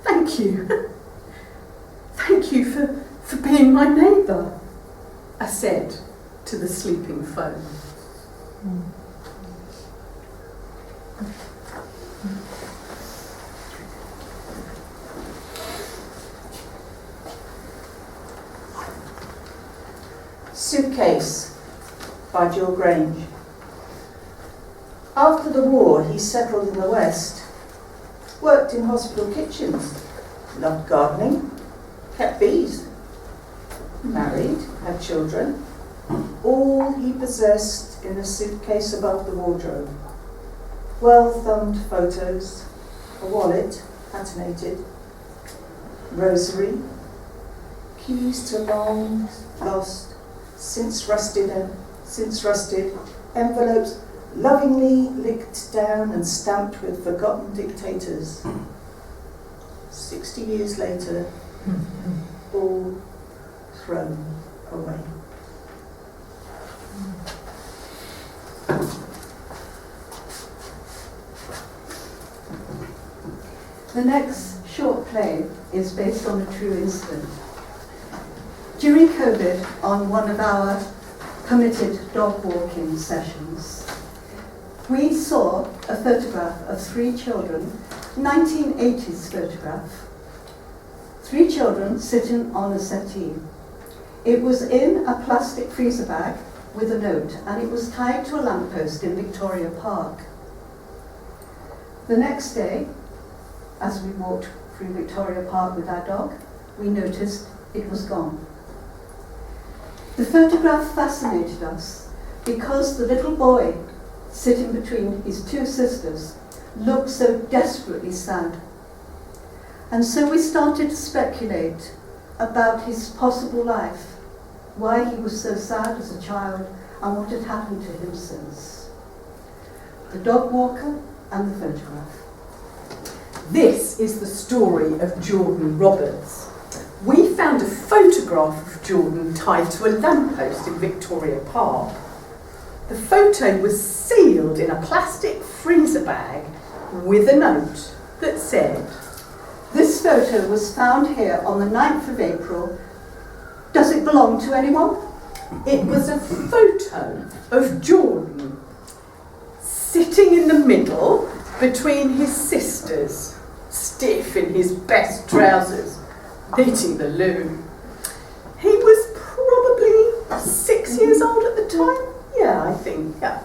Thank you. Thank you for being my neighbour, I said to the sleeping phone. Suitcase by Jill Grange. After the war, he settled in the West, worked in hospital kitchens, loved gardening, kept bees, married, had children. All he possessed in a suitcase above the wardrobe. Well-thumbed photos, a wallet, patinated, rosary, keys to long lost, since rusted envelopes lovingly licked down and stamped with forgotten dictators. 60 years later, all thrown away. The next short play is based on a true incident. During COVID, on one of our permitted dog walking sessions, we saw a photograph of 3 children, 1980s photograph, 3 children sitting on a settee. It was in a plastic freezer bag with a note, and it was tied to a lamppost in Victoria Park. The next day, as we walked through Victoria Park with our dog, we noticed it was gone. The photograph fascinated us because the little boy sitting between his 2 sisters looked so desperately sad. And so we started to speculate about his possible life, why he was so sad as a child and what had happened to him since. The dog walker and the photograph. This is the story of Jordan Roberts. We found a photograph of Jordan tied to a lamppost in Victoria Park. The photo was sealed in a plastic freezer bag with a note that said, This photo was found here on the 9th of April. Does it belong to anyone? it was a photo of Jordan sitting in the middle between his sisters, stiff in his best trousers, knitting the loo. He was probably 6 years old at the time. Yeah, I think, yeah,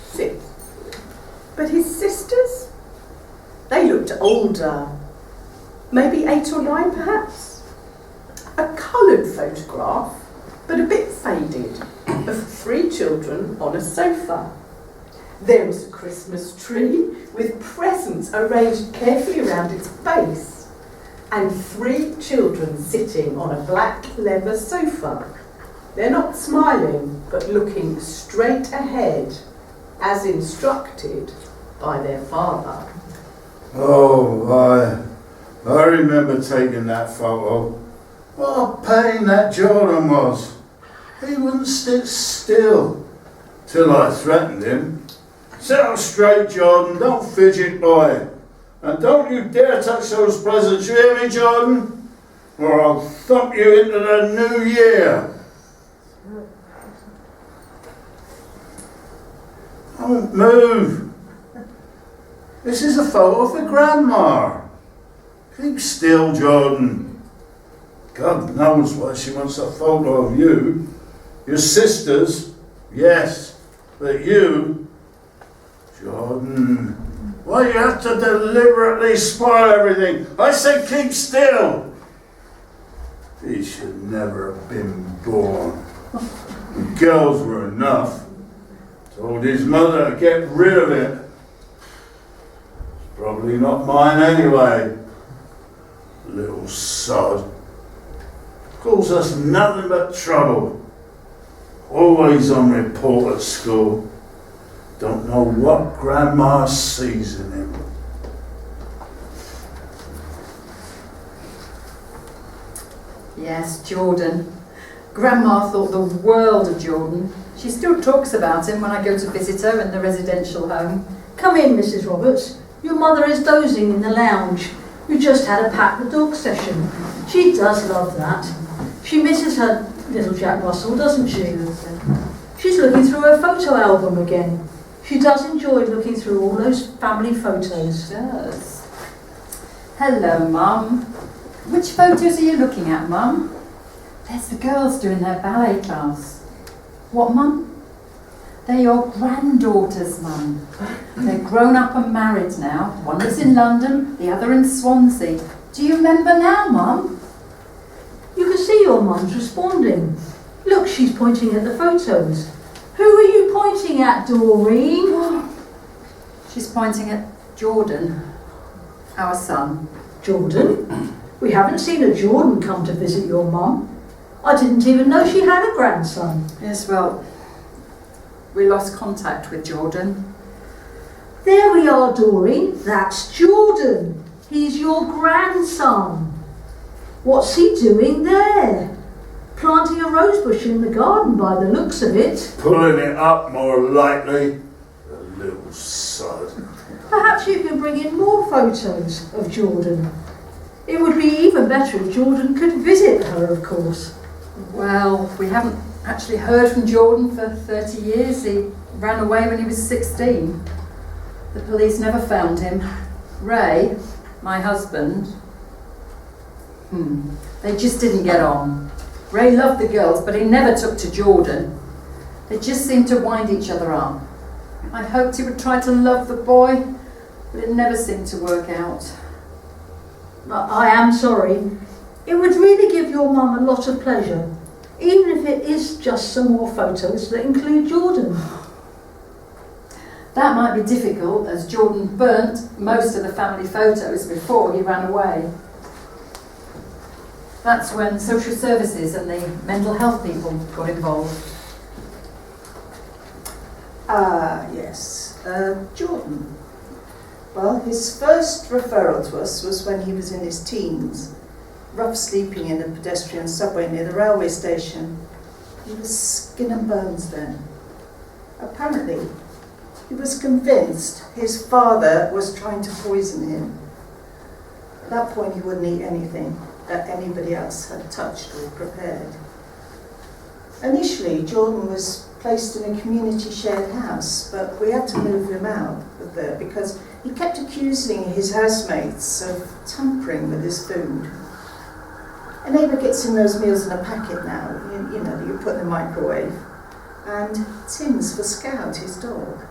6. But his sisters, they looked older, maybe 8 or 9 perhaps. A coloured photograph, but a bit faded, of 3 children on a sofa. There was a Christmas tree with presents arranged carefully around its base, and 3 children sitting on a black leather sofa. They're not smiling, but looking straight ahead, as instructed by their father. Oh, I remember taking that photo. What a pain that Jordan was. He wouldn't sit still till I threatened him. Sit up straight, Jordan, don't fidget, boy. And don't you dare touch those presents, you hear me, Jordan? Or I'll thump you into the new year. Don't move. This is a photo for Grandma. Keep still, Jordan. God knows why she wants a photo of you. Your sisters, yes, but you, Jordan, why you have to deliberately spoil everything? I said keep still. He should never have been born. The girls were enough. Told his mother to get rid of it. It's probably not mine anyway. Little sod. Calls us nothing but trouble. Always on report at school. Don't know what Grandma sees in him. Yes, Jordan. Grandma thought the world of Jordan. She still talks about him when I go to visit her in the residential home. Come in, Mrs. Roberts. Your mother is dozing in the lounge. We just had a pat the dog session. She does love that. She misses her little Jack Russell, doesn't she? She's looking through her photo album again. She does enjoy looking through all those family photos. She does. Hello, Mum. Which photos are you looking at, Mum? There's the girls doing their ballet class. What, Mum? They're your granddaughters, Mum. They're grown up and married now. One lives in London, the other in Swansea. Do you remember now, Mum? You can see your mum's responding. Look, she's pointing at the photos. Who are you pointing at, Doreen? She's pointing at Jordan, our son. Jordan? We haven't seen a Jordan come to visit your mum. I didn't even know she had a grandson. Yes, well, we lost contact with Jordan. There we are, Doreen. That's Jordan. He's your grandson. What's he doing there? Planting a rosebush in the garden by the looks of it. Pulling it up more likely. The little sod. Perhaps you can bring in more photos of Jordan. It would be even better if Jordan could visit her, of course. Well, we haven't actually heard from Jordan for 30 years. He ran away when he was 16. The police never found him. Ray, my husband, they just didn't get on. Ray loved the girls, but he never took to Jordan. They just seemed to wind each other up. I hoped he would try to love the boy, but it never seemed to work out. I am sorry. It would really give your mum a lot of pleasure, even if it is just some more photos that include Jordan. That might be difficult, as Jordan burnt most of the family photos before he ran away. That's when social services and the mental health people got involved. Yes. Jordan. Well, his first referral to us was when he was in his teens, rough sleeping in a pedestrian subway near the railway station. He was skin and bones then. Apparently, He was convinced his father was trying to poison him. At that point, he wouldn't eat anything that anybody else had touched or prepared. Initially, Jordan was placed in a community shared house, but we had to move him out of there because he kept accusing his housemates of tampering with his food. A neighbour gets him those meals in a packet now, you know, that you put in the microwave. And Tim's for Scout, his dog.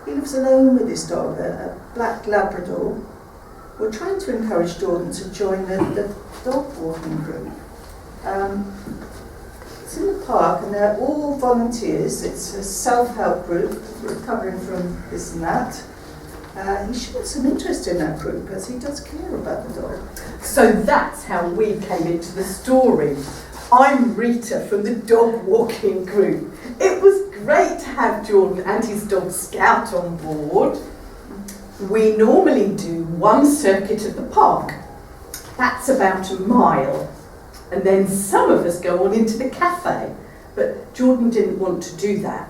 He lives alone with his dog, a black Labrador. We're trying to encourage Jordan to join the dog walking group. It's in the park and they're all volunteers. It's a self-help group, recovering from this and that. He showed some interest in that group as he does care about the dog. So that's how we came into the story. I'm Rita from the dog walking group. It was great to have Jordan and his dog Scout on board. We normally do one circuit of the park. That's about a mile. And then some of us go on into the cafe. But Jordan didn't want to do that.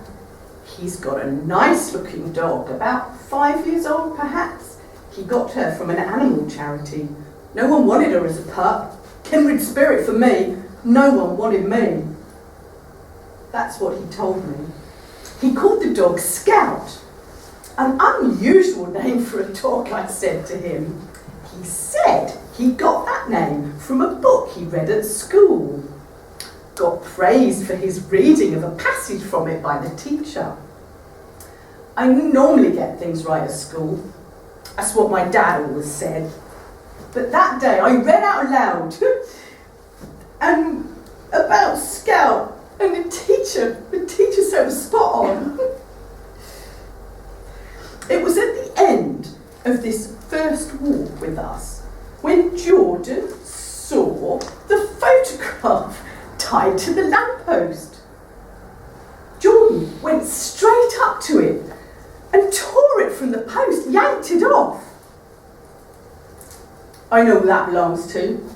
He's got a nice looking dog, about 5 years old perhaps. He got her from an animal charity. No one wanted her as a pup. Kindred spirit for me. No one wanted me. That's what he told me. He called the dog Scout. An unusual name for a dog, I said to him. He said he got that name from a book he read at school. Got praise for his reading of a passage from it by the teacher. I normally get things right at school. That's what my dad always said. But that day I read out loud and about Scout, and the teacher said it was spot on. It was at the end of this first walk with us when Jordan saw the photograph tied to the lamppost. Jordan went straight up to it and tore it from the post, yanked it off. I know who that belongs to.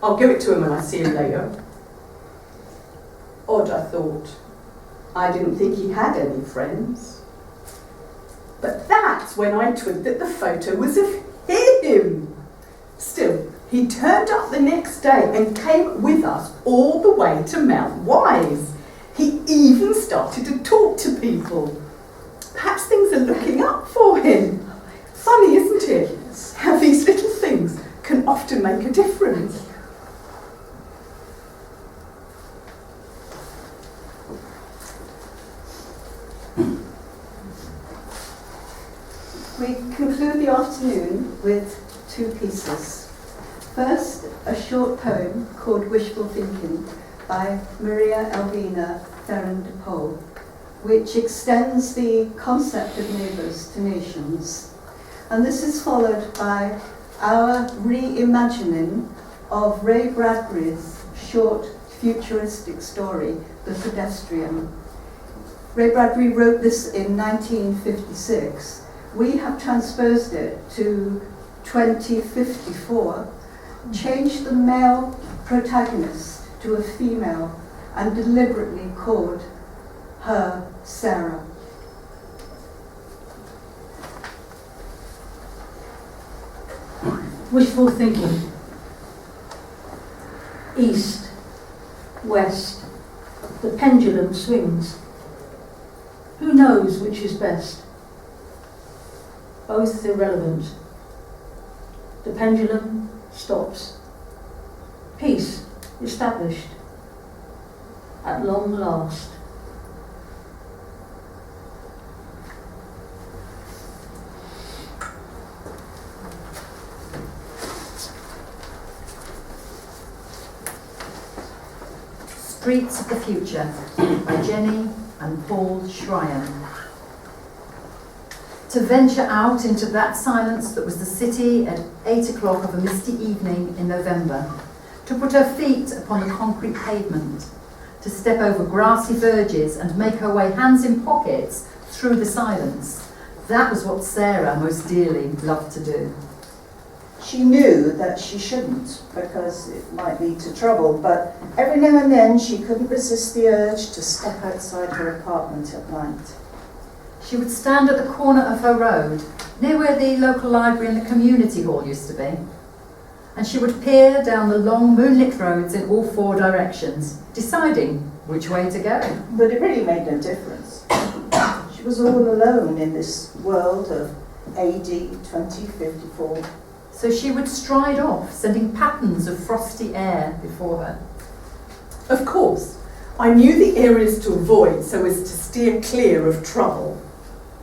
I'll give it to him when I see him later. Odd, I thought. I didn't think he had any friends. But that's when I twigged that the photo was of him. Still, he turned up the next day and came with us all the way to Mount Wise. He even started to talk to people. Perhaps things are looking up for him. Funny, isn't it? How these little things can often make a difference. We conclude the afternoon with two pieces. First, a short poem called Wishful Thinking by Maria Elvina Ferran de Pol, which extends the concept of neighbours to nations. And this is followed by our reimagining of Ray Bradbury's short futuristic story, The Pedestrian. Ray Bradbury wrote this in 1956. We have transposed it to 2054, changed the male protagonist to a female, and deliberately called her Sarah. Wishful thinking. East, west, the pendulum swings. Who knows which is best? Both irrelevant. The pendulum stops. Peace established. At long last. Streets of the Future by Jenny and Paul Schreier. To venture out into that silence that was the city at 8 o'clock of a misty evening in November, to put her feet upon the concrete pavement, to step over grassy verges and make her way hands in pockets through the silence. That was what Sarah most dearly loved to do. She knew that she shouldn't because it might lead to trouble, but every now and then she couldn't resist the urge to step outside her apartment at night. She would stand at the corner of her road, near where the local library and the community hall used to be, and she would peer down the long moonlit roads in all four directions, deciding which way to go. But it really made no difference. She was all alone in this world of AD 2054. So she would stride off, sending patterns of frosty air before her. Of course, I knew the areas to avoid so as to steer clear of trouble.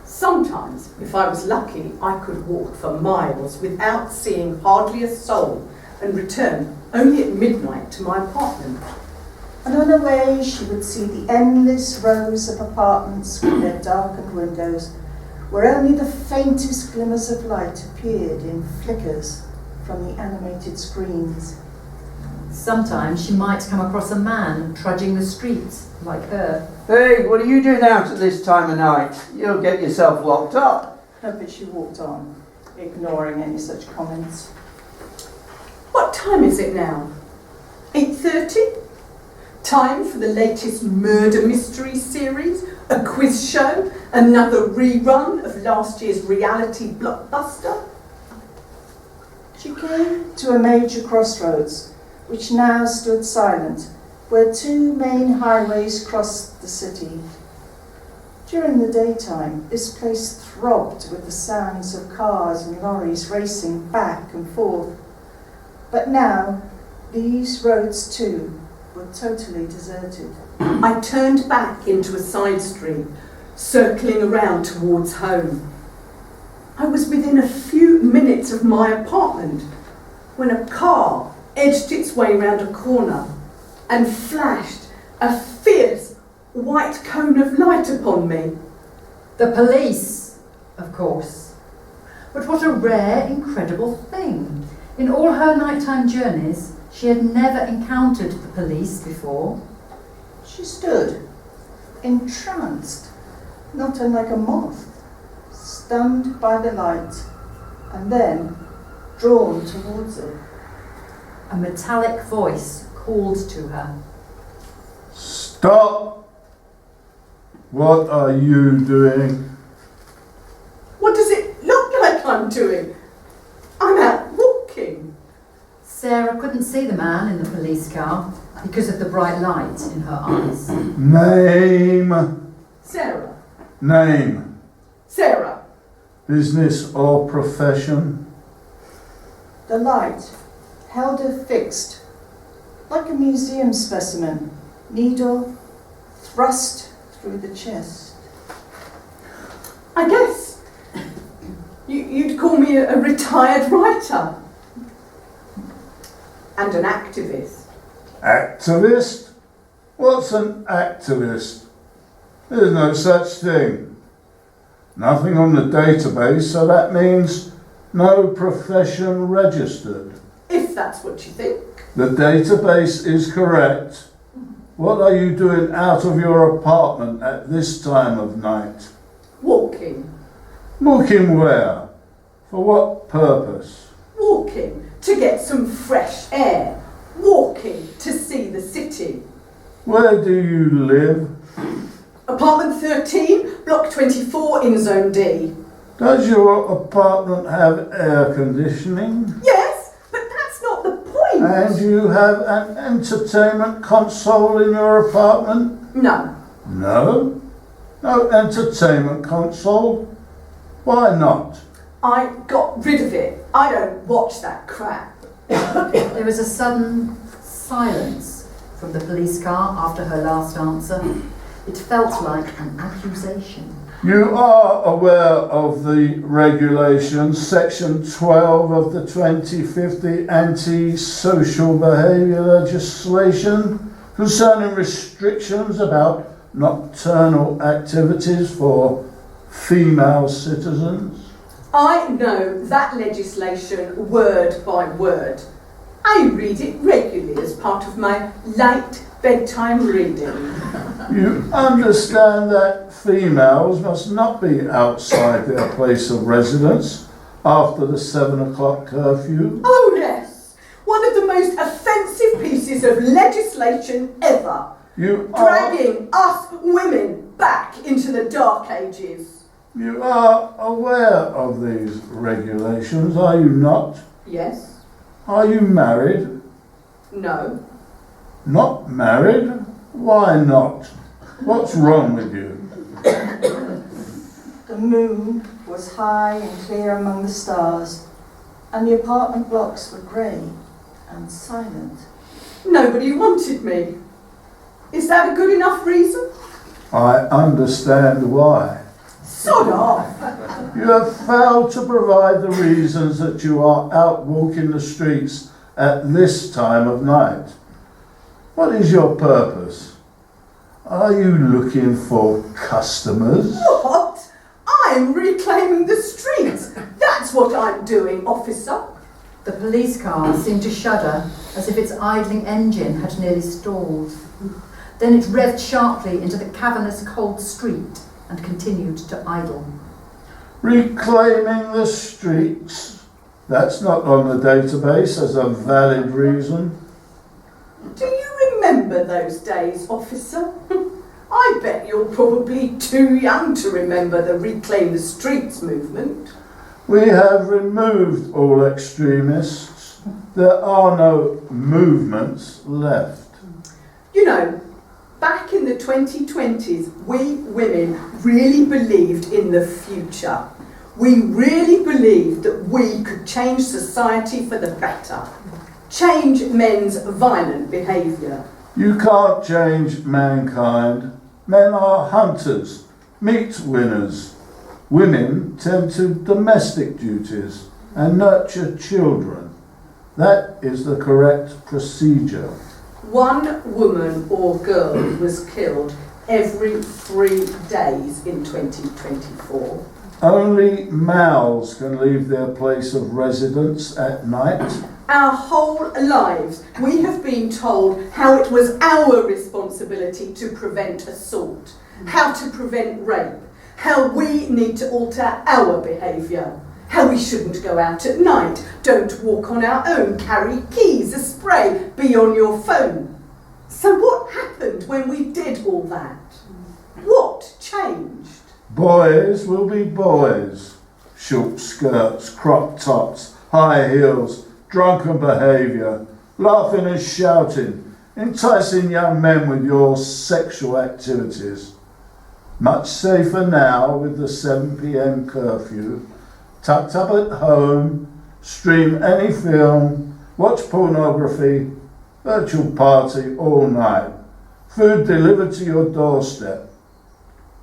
Sometimes, if I was lucky, I could walk for miles without seeing hardly a soul and return only at midnight to my apartment. And on her way, she would see the endless rows of apartments with their darkened windows, where only the faintest glimmers of light appeared in flickers from the animated screens. Sometimes she might come across a man trudging the streets like her. Hey, what are you doing out at this time of night? You'll get yourself locked up. But she walked on, ignoring any such comments. What time is it now? 8:30? Time for the latest murder mystery series, a quiz show, another rerun of last year's reality blockbuster? She came to a major crossroads, which now stood silent, where two main highways crossed the city. During the daytime, this place throbbed with the sounds of cars and lorries racing back and forth. But now, these roads too were totally deserted. I turned back into a side street, circling around towards home. I was within a few minutes of my apartment when a car edged its way round a corner and flashed a fierce white cone of light upon me. The police, of course. But what a rare, incredible thing. In all her nighttime journeys, she had never encountered the police before. She stood, entranced, not unlike a moth, stunned by the light, and then drawn towards it. A metallic voice called to her. Stop! What are you doing? What does it look like I'm doing? I'm out walking. Sarah couldn't see the man in the police car because of the bright light in her eyes. Name. Sarah. Name. Sarah. Business or profession? The light held her fixed, like a museum specimen, needle thrust through the chest. I guess you'd call me a retired writer. And an activist. Activist? What's an activist? There's no such thing. Nothing on the database, so that means no profession registered. If that's what you think. The database is correct. What are you doing out of your apartment at this time of night? Walking. Walking where? For what purpose? Walking to get some fresh air. Walking to see the city. Where do you live? Apartment 13, block 24 in Zone D. Does your apartment have air conditioning? Yes, but that's not the point. And you have an entertainment console in your apartment? No. No? No entertainment console? Why not? I got rid of it. I don't watch that crap. There was a sudden silence from the police car after her last answer. It felt like an accusation. You are aware of the regulations, section 12 of the 2050 anti-social behaviour legislation concerning restrictions about nocturnal activities for female citizens? I know that legislation word by word. I read it regularly as part of my light bedtime reading. You understand that females must not be outside their place of residence after the 7 o'clock curfew? Oh yes, one of the most offensive pieces of legislation ever. You are... Dragging us women back into the dark ages. You are aware of these regulations, are you not? Yes? Are you married? No? Not married? Why not? What's wrong with you? The moon was high and clear among the stars, and the apartment blocks were grey and silent. Nobody wanted me. Is that a good enough reason? I understand why. Sod off! You have failed to provide the reasons that you are out walking the streets at this time of night. What is your purpose? Are you looking for customers? What? I'm reclaiming the streets. That's what I'm doing, officer. The police car seemed to shudder as if its idling engine had nearly stalled. Then it revved sharply into the cavernous cold street and continued to idle. Reclaiming the streets? That's not on the database as a valid reason. Do you remember those days, officer? I bet you're probably too young to remember the Reclaim the Streets movement. We have removed all extremists. There are no movements left. You know, back in the 2020s, we women really believed in the future. We really believed that we could change society for the better. Change men's violent behaviour. You can't change mankind. Men are hunters, meat winners. Women tend to domestic duties and nurture children. That is the correct procedure. One woman or girl was killed every 3 days in 2024. Only males can leave their place of residence at night. Our whole lives, we have been told how it was our responsibility to prevent assault, how to prevent rape, how we need to alter our behaviour, how we shouldn't go out at night, don't walk on our own, carry keys, a spray, be on your phone. So what happened when we did all that? What changed? Boys will be boys. Short skirts, crop tops, high heels, drunken behaviour, laughing and shouting, enticing young men with your sexual activities. Much safer now with the 7 p.m. curfew, tucked up at home, stream any film, watch pornography, virtual party all night, food delivered to your doorstep.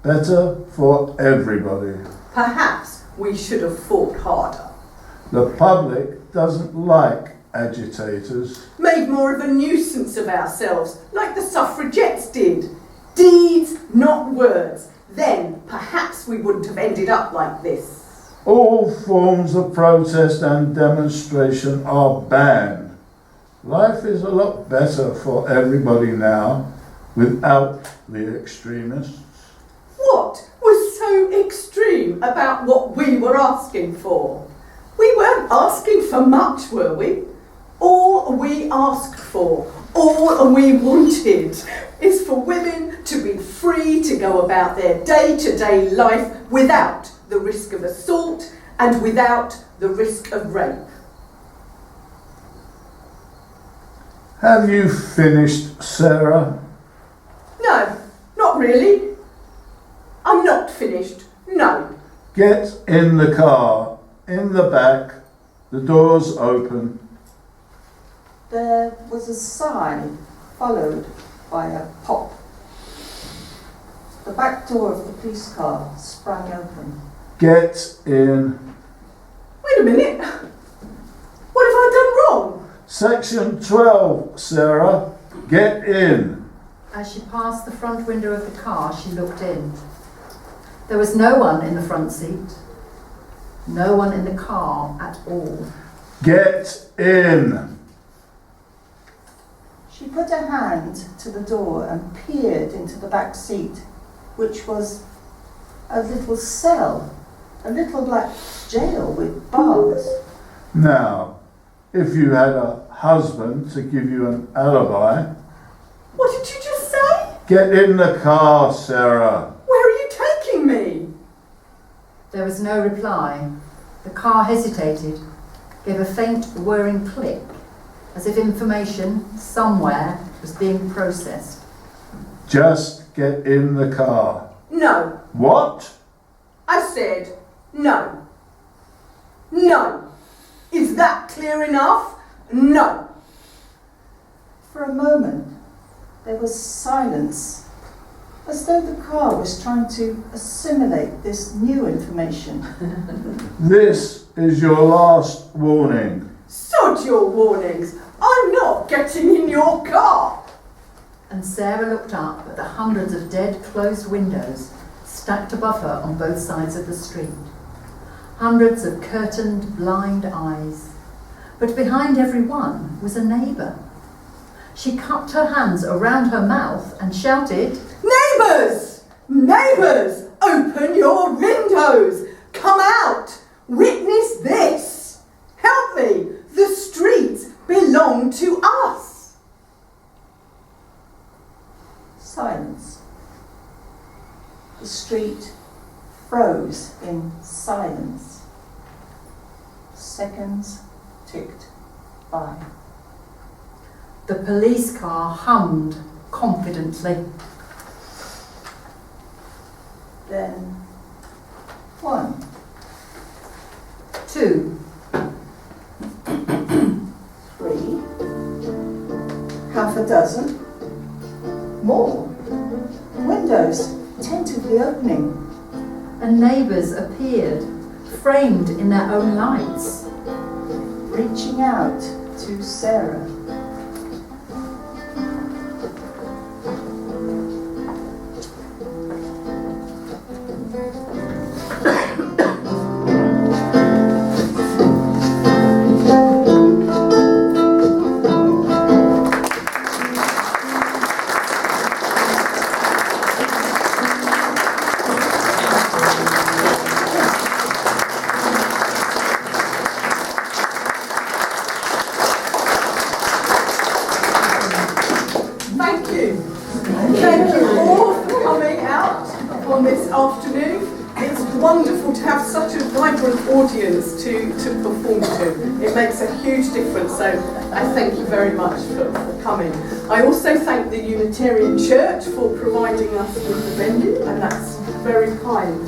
Better for everybody. Perhaps we should have fought harder. The public doesn't like agitators. Made more of a nuisance of ourselves, like the suffragettes did. Deeds, not words. Then perhaps we wouldn't have ended up like this. All forms of protest and demonstration are banned. Life is a lot better for everybody now without the extremists. What was so extreme about what we were asking for? We weren't asking for much, were we? All we asked for, all we wanted, is for women to be free to go about their day-to-day life without the risk of assault and without the risk of rape. Have you finished, Sarah? No, not really. I'm not finished, no. Get in the car, in the back, the door's open. There was a sigh, followed by a pop. The back door of the police car sprang open. Get in. Wait a minute. What have I done wrong? Section 12, Sarah. Get in. As she passed the front window of the car, she looked in. There was no one in the front seat. No one in the car at all. Get in. She put her hand to the door and peered into the back seat, which was a little cell, a little black jail with bars. Now, if you had a husband to give you an alibi... What did you just say? Get in the car, Sarah. Where are you taking me? There was no reply. The car hesitated, gave a faint whirring click, as if information somewhere was being processed. Just get in the car. No. What? I said no. No. Is that clear enough? No. For a moment, there was silence, as though the car was trying to assimilate this new information. This is your last warning. Sod your warnings. I'm not getting in your car. And Sarah looked up at the hundreds of dead closed windows stacked above her on both sides of the street. Hundreds of curtained blind eyes. But behind every one was a neighbour. She cupped her hands around her mouth and shouted, Neighbours! Neighbours! Open your windows! Come out! Witness this! Help me! The streets belong to us! Silence. The street froze in silence. Seconds ticked by. The police car hummed confidently. Then 1, 2, 3, half a dozen, more. Windows tentatively opening. and neighbours appeared, framed in their own lights. Reaching out to Sarah. Thank you all for coming out on this afternoon. It's wonderful to have such a vibrant audience to perform to. It makes a huge difference, so I thank you very much for coming. I also thank the Unitarian Church for providing us with the venue, and that's very kind.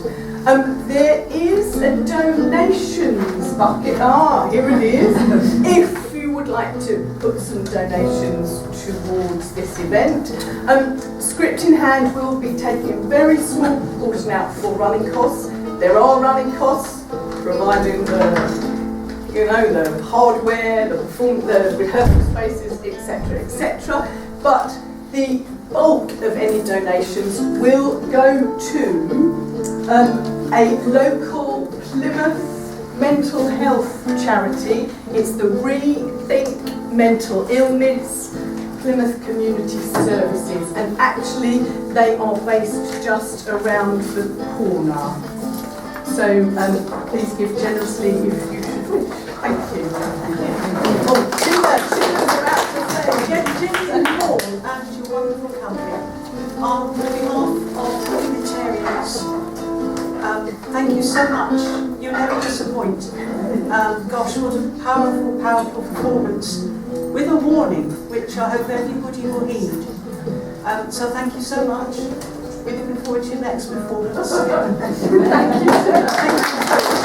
There is a donations bucket. Here it is. If you would like to put some donations towards this event, script in hand, we'll be taking a very small proportion out for running costs. There are running costs, providing the hardware, the rehearsal spaces, etc., etc. But the bulk of any donations will go to a local Plymouth mental health charity. It's the Rethink Mental Illness Plymouth Community Services, and actually they are based just around the corner. So please give generously if you should wish. Thank you. Oh, Gina are out to say, Jenny and Paul and your wonderful company, on behalf of the Unitarians, thank you so much. You never disappoint. Gosh, what a powerful, powerful performance with a warning, which I hope everybody will heed. So thank you so much. We're looking forward to your next performance. thank you.